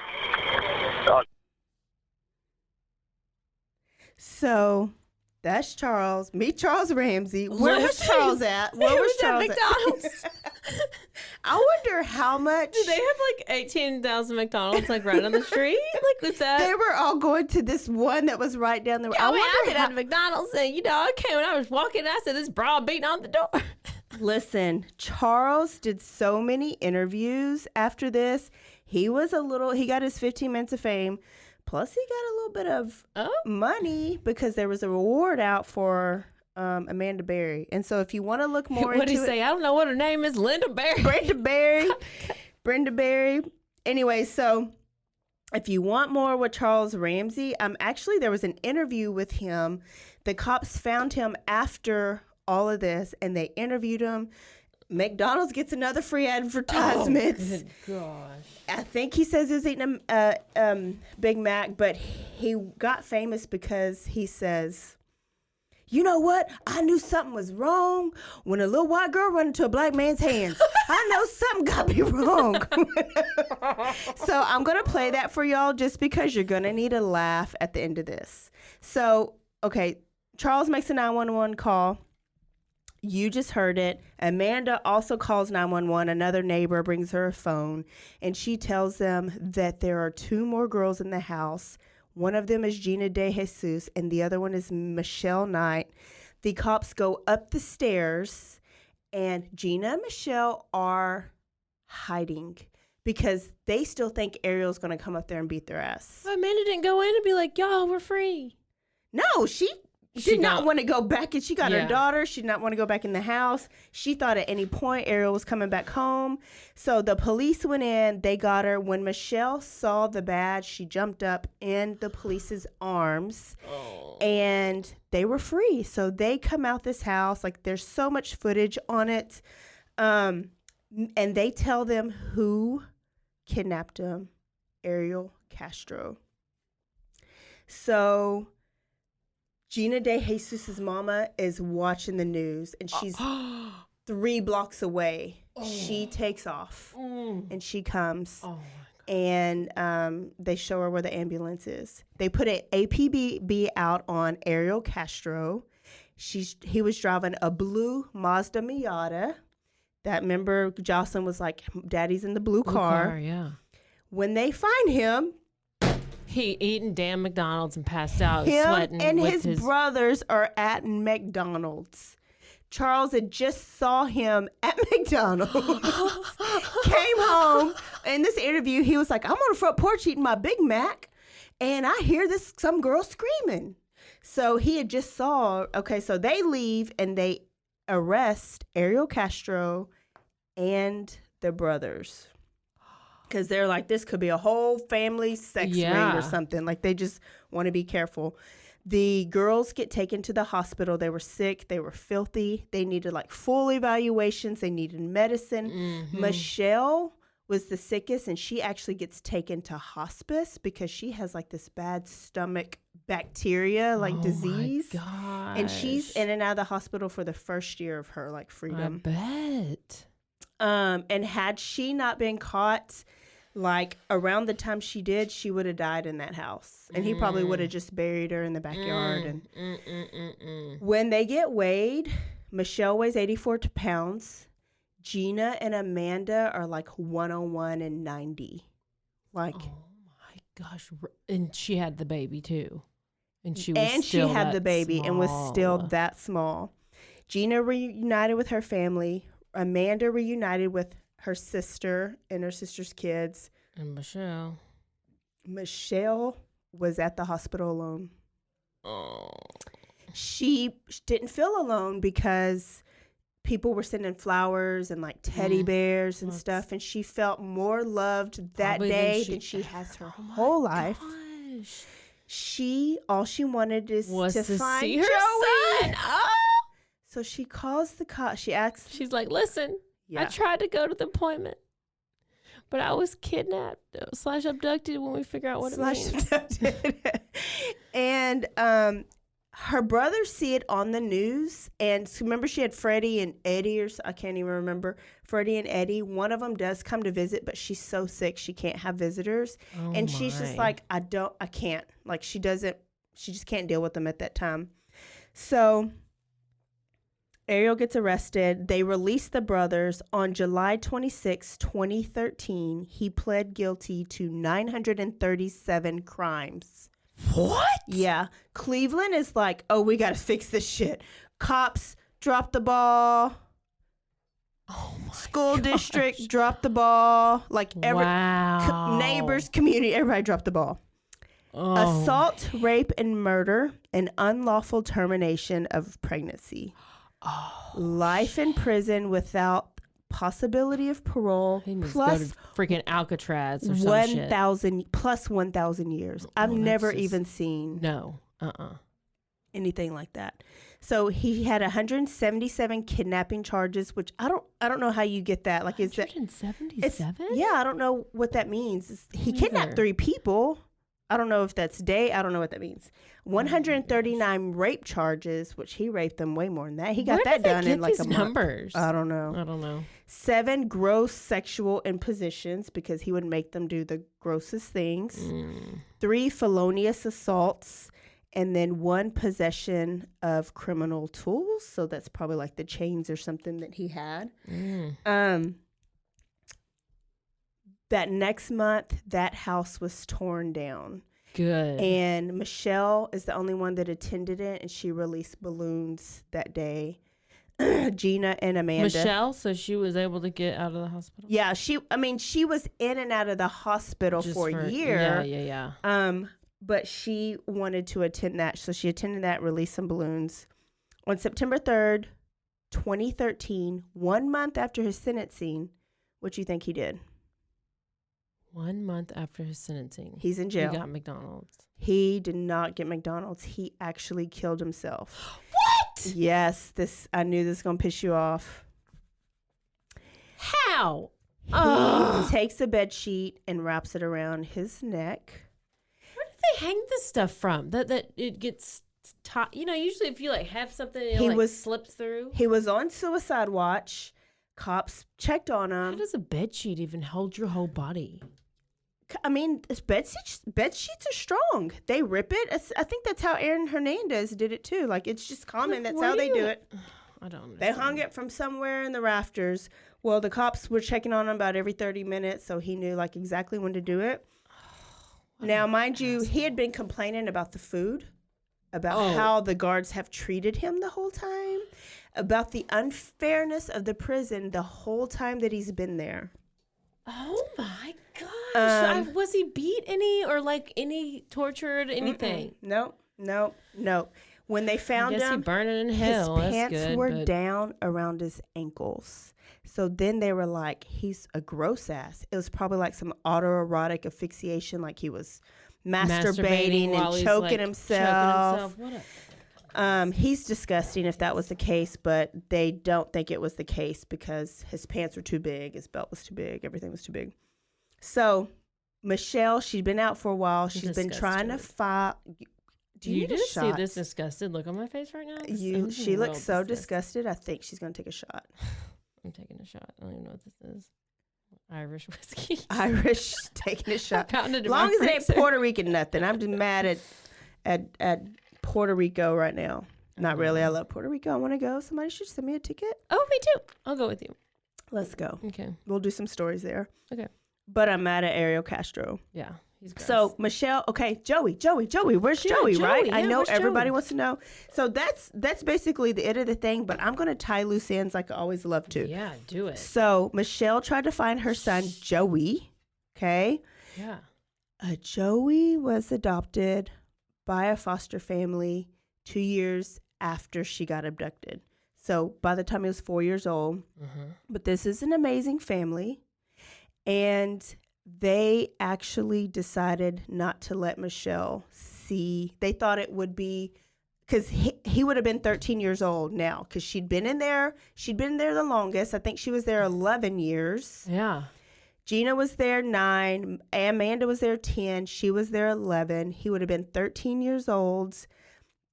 So that's Charles. Meet Charles Ramsey. Where was Charles at? Where was Charles at McDonald's? I wonder how much. Do they have 18,000 McDonald's right on the street? What's that? They were all going to this one that was right down the road. Yeah, I've been at McDonald's, and I came when I was walking. I said, "This broad beating on the door." Listen, Charles did so many interviews after this. He got his 15 minutes of fame. Plus, he got a little bit of money because there was a reward out for Amanda Berry. And so if you want to look more into it. What did he say? I don't know what her name is. Linda Berry. Brenda Berry. Brenda Berry. Anyway, so if you want more with Charles Ramsey, actually there was an interview with him. The cops found him after all of this, and they interviewed him. McDonald's gets another free advertisement. Oh, good gosh. I think he says he was eating a Big Mac, but he got famous because he says, you know what? I knew something was wrong when a little white girl ran into a black man's hands. I know something got to be wrong. So I'm going to play that for y'all just because you're going to need a laugh at the end of this. So, okay, Charles makes a 911 call. You just heard it. Amanda also calls 911. Another neighbor brings her a phone, and she tells them that there are 2 more girls in the house. One of them is Gina DeJesus, and the other one is Michelle Knight. The cops go up the stairs, and Gina and Michelle are hiding because they still think Ariel's going to come up there and beat their ass. Well, Amanda didn't go in and be like, y'all, we're free. No, she did not want to go back, and she got her daughter. She did not want to go back in the house. She thought at any point Ariel was coming back home. So the police went in. They got her. When Michelle saw the badge, she jumped up in the police's arms, and they were free. So they come out this house. Like, there's so much footage on it. And they tell them who kidnapped them, Ariel Castro. So Gina DeJesus' mama is watching the news, and she's 3 blocks away. She takes off, and she comes, and they show her where the ambulance is. They put an APB out on Ariel Castro. He was driving a blue Mazda Miata. That, remember, Jocelyn was like, Daddy's in the blue car. Yeah. When they find him, he eating damn McDonald's and passed out, him sweating. And his brothers are at McDonald's. Charles had just saw him at McDonald's, came home. In this interview, he was like, I'm on the front porch eating my Big Mac, and I hear some girl screaming. So he had just saw, so they leave, and they arrest Ariel Castro and the brothers. Because they're like, this could be a whole family sex ring or something. Like, they just want to be careful. The girls get taken to the hospital. They were sick. They were filthy. They needed, like, full evaluations. They needed medicine. Mm-hmm. Michelle was the sickest, and she actually gets taken to hospice because she has, like, this bad stomach bacteria, like, disease. Oh, my gosh. And she's in and out of the hospital for the first year of her, like, freedom. I bet. And had she not been caught, like, around the time she did, she would have died in that house. And he probably would have just buried her in the backyard. And when they get weighed, Michelle weighs 84 pounds. Gina and Amanda are like 101 and 90. Like, oh my gosh. And she had the baby too. And she had the baby small. And was still that small. Gina reunited with her family. Amanda reunited with her sister and her sister's kids. And Michelle. Michelle was at the hospital alone. Oh. She didn't feel alone because people were sending flowers and, like, teddy bears and stuff. And she felt more loved that day than she has her whole life. Gosh. All she wanted is to find see her Joey. son. Oh. So she calls the cops. She's like, listen, I tried to go to the appointment, but I was kidnapped / abducted when we figure out what it means. Abducted. And her brothers see it on the news. And remember, she had Freddie and Eddie, I can't even remember. Freddie and Eddie. One of them does come to visit, but she's so sick she can't have visitors. And she's just like, I can't. Like, she just can't deal with them at that time. So Ariel gets arrested. They release the brothers. On July 26, 2013, he pled guilty to 937 crimes. What? Yeah. Cleveland is like, oh, we got to fix this shit. Cops dropped the ball. Oh my School district dropped the ball. Like, wow. Neighbors, community, everybody dropped the ball. Oh. Assault, rape, and murder, and unlawful termination of pregnancy. Oh, life in prison without possibility of parole. He needs plus to go to freaking Alcatraz or some shit. plus 1,000 years. I've never even seen. No. anything like that. So he had 177 kidnapping charges, which I don't know how you get that. Like, is that 177? Yeah, I don't know what that means. He kidnapped 3 people. I don't know if that's I don't know what that means. 139 rape charges, which he raped them way more than that. He got that done in like a month. Numbers? I don't know. 7 gross sexual impositions, because he would make them do the grossest things. 3 felonious assaults, and then 1 possession of criminal tools. So that's probably like the chains or something that he had. That next month, that house was torn down. Good. And Michelle is the only one that attended it, and she released balloons that day. Gina and Amanda. Michelle, so she was able to get out of the hospital? Yeah, she was in and out of the hospital for a year. Yeah. But she wanted to attend that, so she attended that, released some balloons. On September 3rd, 2013, 1 month after his sentencing, what do you think he did? 1 month after his sentencing. He's in jail. He got McDonald's. He did not get McDonald's. He actually killed himself. What? Yes, I knew this was going to piss you off. How? He takes a bed sheet and wraps it around his neck. Where did they hang this stuff from? That it gets usually if you like have something, it slips through. He was on suicide watch. Cops checked on him. How does a bed sheet even hold your whole body? I mean, bed sheets are strong. They rip it. I think that's how Aaron Hernandez did it too. Like, it's just common. That's how they do it. I don't understand. They hung it from somewhere in the rafters. Well, the cops were checking on him about every 30 minutes, so he knew like exactly when to do it. Now, mind you, he had been complaining about the food, about how the guards have treated him the whole time, about the unfairness of the prison the whole time that he's been there. Oh my gosh. Was he beat any or like any tortured anything? No. When they found him, he burned it in hell. His pants were down around his ankles. So then they were like, he's a gross ass. It was probably like some autoerotic asphyxiation, like he was masturbating and choking himself. He's disgusting if that was the case, but they don't think it was the case because his pants were too big, his belt was too big, everything was too big. So Michelle, she'd been out for a while. She's been trying to fight. Do you just see this disgusted look on my face right now? She looks so disgusted. I think she's going to take a shot. I'm taking a shot. I don't even know what this is. Irish whiskey. Irish taking a shot. As long as it ain't Puerto Rican nothing. I'm just mad at Puerto Rico right now. Not really. I love Puerto Rico. I want to go. Somebody should send me a ticket. Oh, me too. I'll go with you. Let's go. Okay. We'll do some stories there. Okay. But I'm mad at Ariel Castro. Yeah. He's gross. So Michelle, okay, Joey, where's Joey, right? Yeah, I know everybody wants to know. So that's basically the end of the thing, but I'm going to tie loose ends like I always love to. Yeah, do it. So Michelle tried to find her son, Joey, okay? Yeah. Joey was adopted by a foster family 2 years after she got abducted. So by the time he was 4 years old. But this is an amazing family. And they actually decided not to let Michelle see. They thought it would be because he would have been 13 years old now because she'd been there the longest. I think she was there 11 years. Yeah. Gina was there 9. Amanda was there 10. She was there 11. He would have been 13 years old.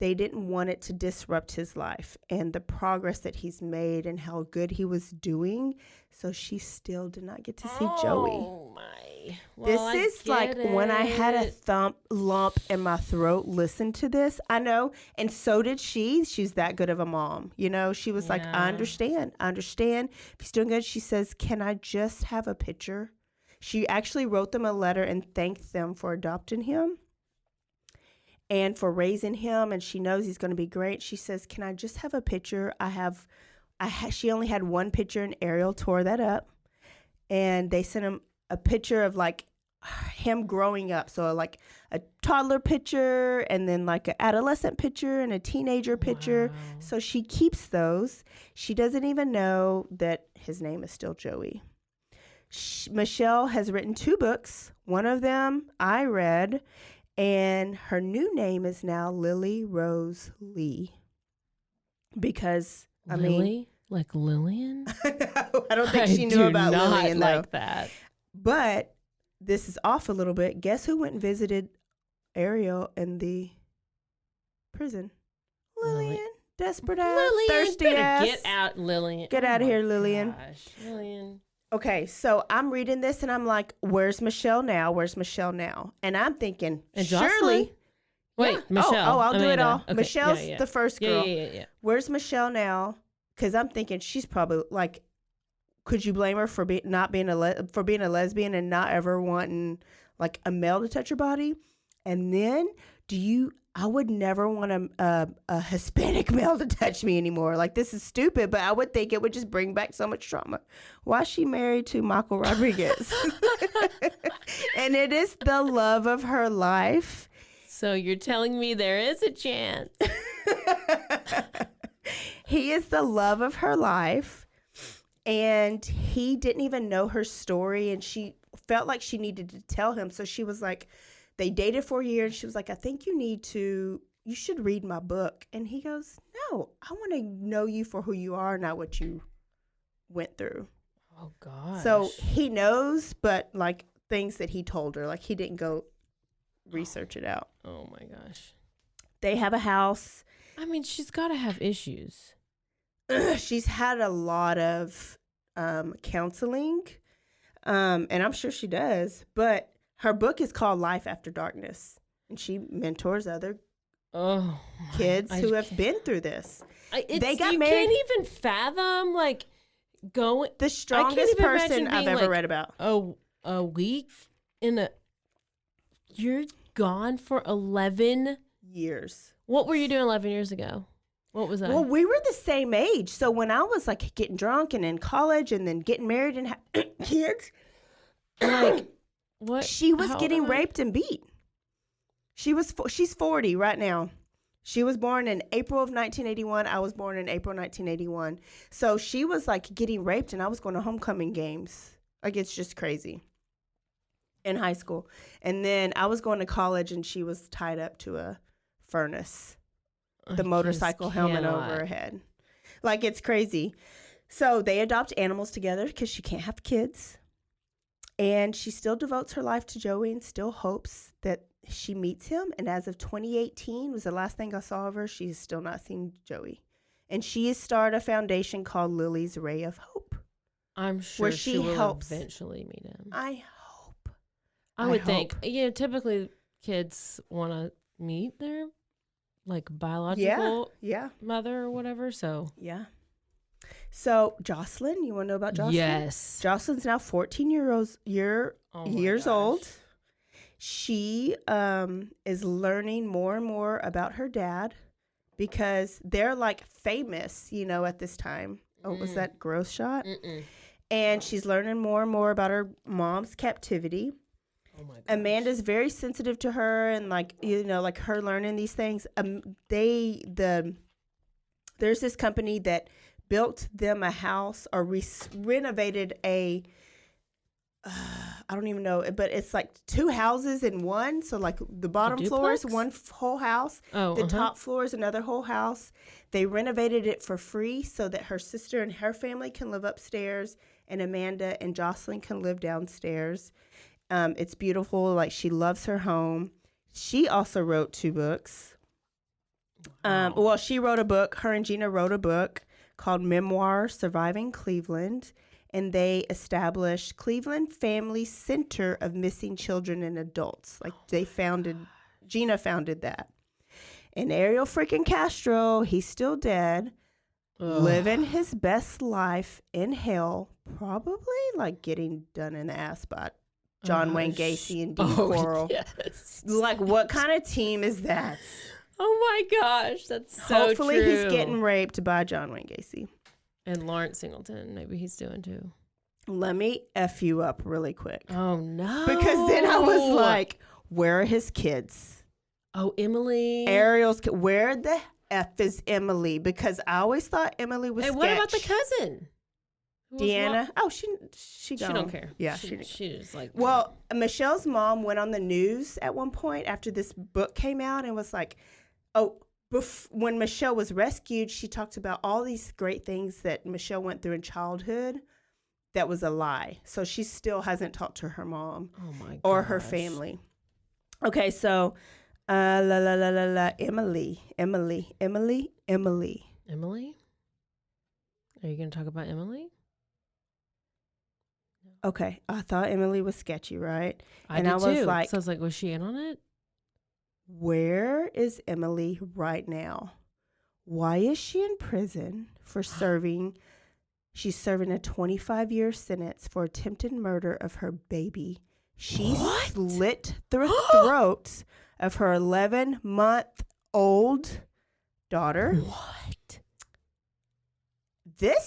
They didn't want it to disrupt his life and the progress that he's made and how good he was doing. So she still did not get to see Joey. Oh my. Well, this is like when I had a lump in my throat. Listen to this. I know. And so did she. She's that good of a mom. You know, she was like, I understand. If he's doing good. She says, can I just have a picture? She actually wrote them a letter and thanked them for adopting him and for raising him. And she knows he's going to be great. She says, can I just have a picture? She only had one picture and Ariel tore that up. And they sent him a picture of like him growing up. So like a toddler picture and then like an adolescent picture and a teenager picture. Wow. So she keeps those. She doesn't even know that his name is still Joey. Michelle has written 2 books. One of them I read. And her new name is now Lily Rose Lee. Because, Lily? Like Lillian? No, I don't think she knew about Lillian, though. Like that. But this is off a little bit. Guess who went and visited Ariel in the prison? Lillian. Desperate ass. Lillian, Thirsty ass. Get out, Lillian. Get out of here, Lillian. Gosh, Lillian. Okay, so I'm reading this and I'm like, where's Michelle now? Where's Michelle now? And I'm thinking, And surely. Jocelyn? Wait, Yeah. Michelle. I'll do it Amanda. all. Okay, Michelle's yeah. the first girl. Yeah. Where's Michelle now? Because I'm thinking she's probably like, could you blame her for not being for being a lesbian and not ever wanting like a male to touch her body? And then I would never want a Hispanic male to touch me anymore. Like, this is stupid, but I would think it would just bring back so much trauma. Why is she married to Michael Rodriguez? And it is the love of her life. So you're telling me there is a chance. He is the love of her life. And he didn't even know her story. And she felt like she needed to tell him. So she was like, they dated for a year. And she was like, I think you should read my book. And he goes, no, I want to know you for who you are, not what you went through. Oh, gosh. So he knows, but like things that he told her, like he didn't go research it out. Oh, my gosh. They have a house. I mean, she's got to have issues. She's had a lot of counseling, and I'm sure she does, but her book is called Life After Darkness, and she mentors other kids who have been through this. They got married. You can't even fathom, like, going. The strongest person I've ever read about. A week you're gone for 11 years. What were you doing 11 years ago? What was that? Well, we were the same age. So when I was like getting drunk and in college and then getting married and kids, like what? She was getting raped and beat. She's 40 right now. She was born in April of 1981. I was born in April 1981. So she was like getting raped and I was going to homecoming games. Like, it's just crazy. In high school. And then I was going to college and she was tied up to a furnace. The motorcycle helmet over her head. Like, it's crazy. So they adopt animals together because she can't have kids. And she still devotes her life to Joey and still hopes that she meets him. And as of 2018 was the last thing I saw of her. She's still not seen Joey. And she has started a foundation called Lily's Ray of Hope. I'm sure she will eventually meet him. I hope. I would think. Yeah, typically kids want to meet their like biological mother or whatever. So So Jocelyn, you want to know about Jocelyn? Yes. Jocelyn's now 14 years old. She is learning more and more about her dad because they're like famous, at this time. Oh, was that gross shot? And she's learning more and more about her mom's captivity. Oh my gosh. Amanda's very sensitive to her and like her learning these things. There's this company that built them a house or renovated a I don't even know, but it's like two houses in one. So like the bottom floor is one whole house. The top floor is another whole house. They renovated it for free so that her sister and her family can live upstairs and Amanda and Jocelyn can live downstairs. It's beautiful. Like, she loves her home. She also wrote 2 books. Wow. She wrote a book. Her and Gina wrote a book called Memoir, Surviving Cleveland. And they established Cleveland Family Center of Missing Children and Adults. Like, Gina founded that. And Ariel freaking Castro, he's still dead, living his best life in hell, probably like getting done in the ass by John Wayne Gacy and Dean Coral. Yes. Like, what kind of team is that? Oh my gosh, that's so Hopefully true. he's getting raped by John Wayne Gacy. And Lawrence Singleton, maybe he's doing too. Let me F you up really quick. Oh no. Because then I was like, where are his kids? Oh, Emily. Ariel's where the F is Emily? Because I always thought Emily was Hey, what about the cousin? Deanna. Oh, she don't care. Yeah, she just like. Well, Michelle's mom went on the news at one point after this book came out and was like, when Michelle was rescued, she talked about all these great things that Michelle went through in childhood. That was a lie. So she still hasn't talked to her mom or her family. Okay, so Emily. Emily? Are you going to talk about Emily? Okay, I thought Emily was sketchy, right? I was like, so I was like, was she in on it? Where is Emily right now? Why is she in prison for serving? She's serving a 25-year sentence for attempted murder of her baby. She slit the throats of her 11-month-old daughter. What?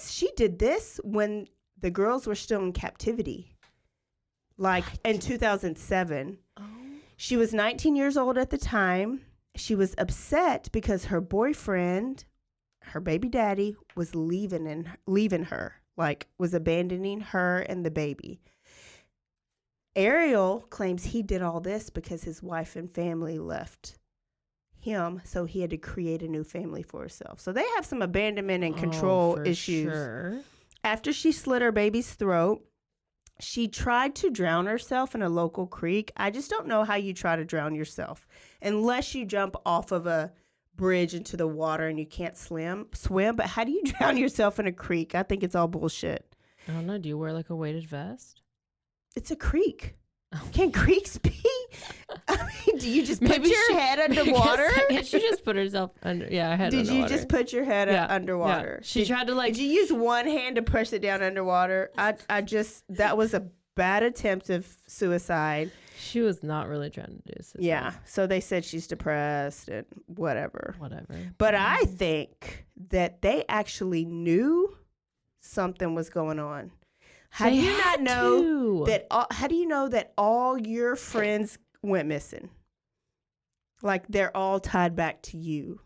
She did this when the girls were still in captivity, like in 2007. Oh. She was 19 years old at the time. She was upset because her boyfriend, her baby daddy, was leaving her, like was abandoning her and the baby. Ariel claims he did all this because his wife and family left him, so he had to create a new family for herself. So they have some abandonment and control issues. Sure. After she slit her baby's throat, she tried to drown herself in a local creek. I just don't know how you try to drown yourself unless you jump off of a bridge into the water and you can't swim. But how do you drown yourself in a creek? I think it's all bullshit. I don't know. Do you wear like a weighted vest? It's a creek. Can creeks be? I mean, do you just put your head underwater? She just put herself under. Yeah, head Did underwater. you just put your head underwater? Yeah. She tried to like. Did you use one hand to push it down underwater? That was a bad attempt of suicide. She was not really trying to do suicide. Yeah. So they said she's depressed and whatever. Whatever. But I think that they actually knew something was going on. How do you not know that? How do you know that all your friends went missing? Like they're all tied back to you.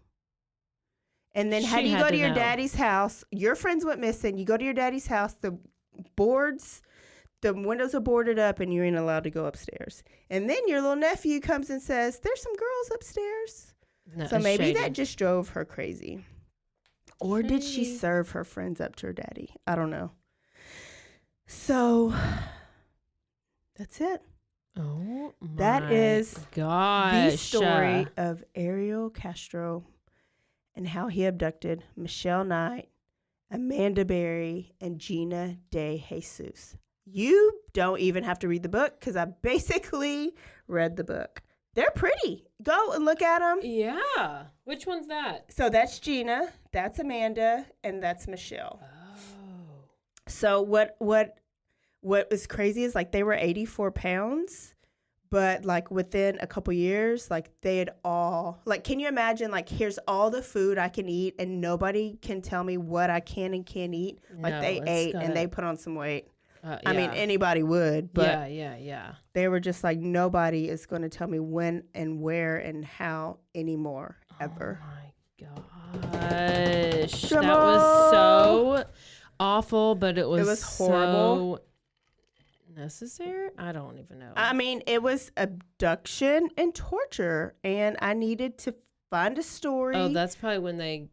And then how do you go to your daddy's house? Your friends went missing. You go to your daddy's house. The windows are boarded up, and you ain't allowed to go upstairs. And then your little nephew comes and says, "There's some girls upstairs." No, so maybe that just drove her crazy. Or did she serve her friends up to her daddy? I don't know. So that's it. Oh, my that is gosh. The story of Ariel Castro and how he abducted Michelle Knight, Amanda Berry, and Gina DeJesus. You don't even have to read the book because I basically read the book. They're pretty. Go and look at them. Yeah. Which one's that? So that's Gina, that's Amanda, and that's Michelle. Oh. So what was crazy is like they were 84 pounds, but like within a couple years, like they had all, like, can you imagine, like, here's all the food I can eat and nobody can tell me what I can and can't eat. Like they ate and they put on some weight. Yeah. I mean, anybody would, but yeah. They were just like, nobody is going to tell me when and where and how anymore, ever. Oh my gosh. That was so awful, but it was horrible. So necessary? I don't even know. I mean, it was abduction and torture, and I needed to find a story. Oh, that's probably when they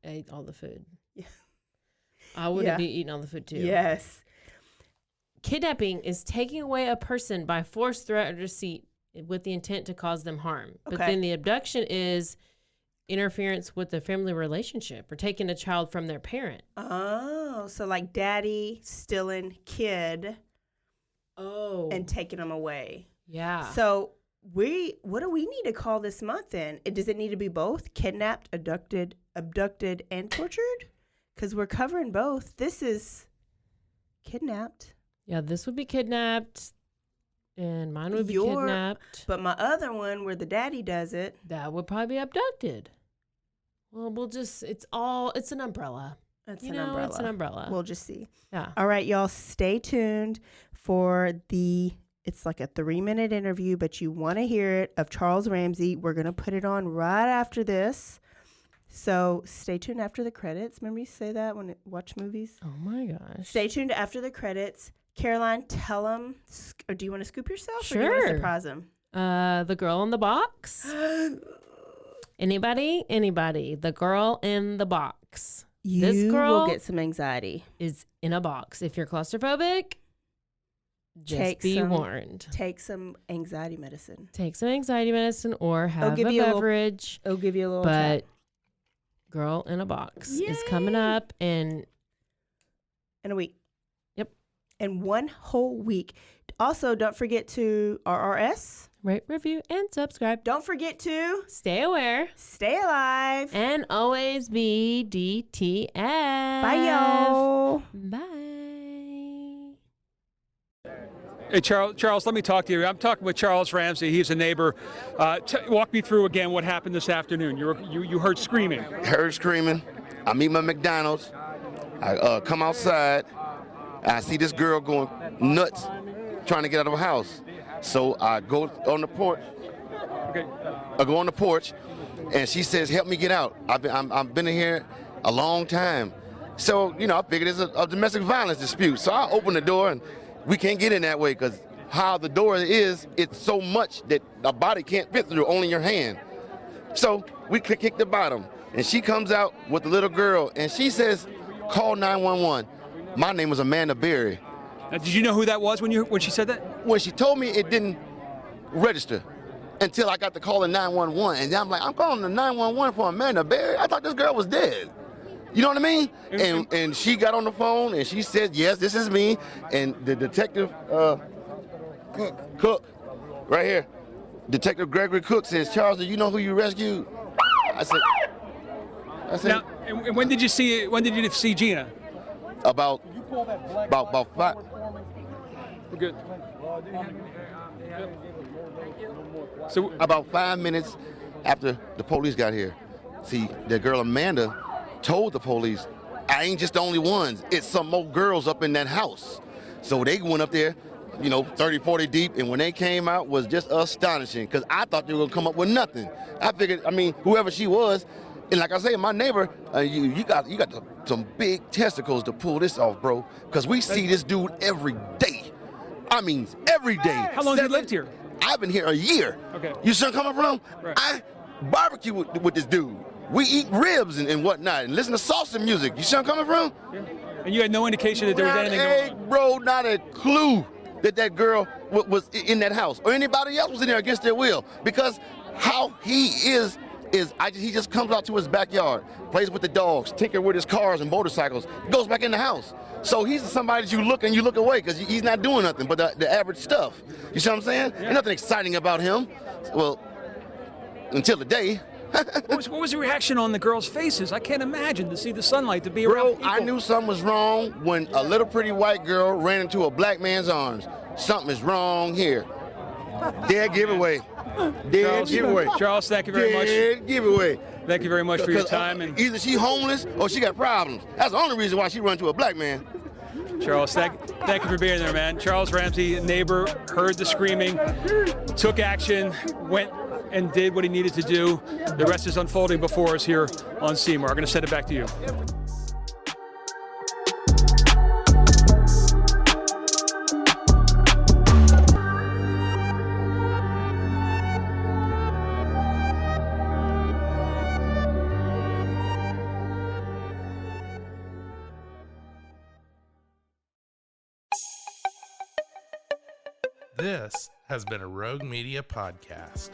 ate all the food. Yeah. I would be eating all the food too. Yes. Kidnapping is taking away a person by force, threat, or deceit with the intent to cause them harm. But then the abduction is interference with the family relationship or taking a child from their parent. Oh, so like daddy stealing kid. Oh. And taking them away. Yeah. So what do we need to call this month then? Does it need to be both? Kidnapped, abducted, and tortured? Because we're covering both. This is kidnapped. Yeah, this would be kidnapped. And mine would be kidnapped. But my other one where the daddy does it. That would probably be abducted. Well, it's an umbrella. It's an umbrella. We'll just see. Yeah. All right, y'all, stay tuned for it's like a 3-minute interview, but you want to hear it, of Charles Ramsey. We're going to put it on right after this. So stay tuned after the credits. Remember you say that when you watch movies? Oh my gosh. Stay tuned after the credits. Caroline, tell them, or do you want to scoop yourself? Sure. Or do you want to surprise them? The girl in the box. Anybody? The girl in the box. This girl will get some anxiety. Is in a box. If you're claustrophobic, just be warned. Take some anxiety medicine. Take some anxiety medicine or have a beverage. It'll give you a little But tap. Girl in a Box Yay. is coming up in a week. Yep. In 1 whole week. Also, don't forget to RRS. Rate, review, and subscribe. Don't forget to stay aware, stay alive, and always be DTF. Bye, y'all. Bye. Hey, Charles, let me talk to you. I'm talking with Charles Ramsey. He's a neighbor. Walk me through again what happened this afternoon. You heard screaming. Heard screaming. I meet my McDonald's. I come outside. I see this girl going nuts trying to get out of her house. So I go on the porch. Okay. I go on the porch, and she says, "Help me get out. I've been in here a long time." So I figured it's a domestic violence dispute. So I open the door, and we can't get in that way because how the door is, it's so much that a body can't fit through, only your hand. So we kick the bottom, and she comes out with the little girl, and she says, "Call 911. My name is Amanda Berry." Now, did you know who that was when she said that? When she told me, it didn't register until I got the call in 911. And I'm like, I'm calling the 911 for Amanda Berry? I thought this girl was dead. You know what I mean? And she got on the phone and she said, "Yes, this is me." And the detective, Cook, right here, Detective Gregory Cook says, "Charles, do you know who you rescued?" I said. Now, and when did you see Gina? About 5. We're good. So about 5 minutes after the police got here, see, the girl Amanda told the police, "I ain't just the only ones. It's some more girls up in that house." So they went up there, 30, 40 deep, and when they came out was just astonishing because I thought they were gonna come up with nothing. I figured, whoever she was, and like I say, my neighbor, you got some big testicles to pull this off, bro, because we see this dude every day. Every day. How long have you lived here? I've been here a year. Okay. You see where I'm coming from? Right. I barbecue with this dude. We eat ribs and whatnot and listen to salsa music. You see where I'm coming from? Yeah. And you had no indication that there was anything going on? Bro, not a clue that girl was in that house or anybody else was in there against their will, because how he is he just comes out to his backyard, plays with the dogs, tinker with his cars and motorcycles, goes back in the house. So he's somebody that you look away because he's not doing nothing but the average stuff. You see what I'm saying? Yeah. There's nothing exciting about him. Well, until the day. What was the reaction on the girls' faces? I can't imagine to see the sunlight, to be around people. I knew something was wrong when a little pretty white girl ran into a black man's arms. Something is wrong here. Dead giveaway. Dead giveaway. Charles, thank you very much. Dead giveaway. Thank you very much for your time. And either she homeless or she got problems. That's the only reason why she run to a black man. Charles, thank you for being there, man. Charles Ramsey, neighbor, heard the screaming, took action, went and did what he needed to do. The rest is unfolding before us here on Seymour. I'm going to send it back to you. This has been a Rogue Media podcast.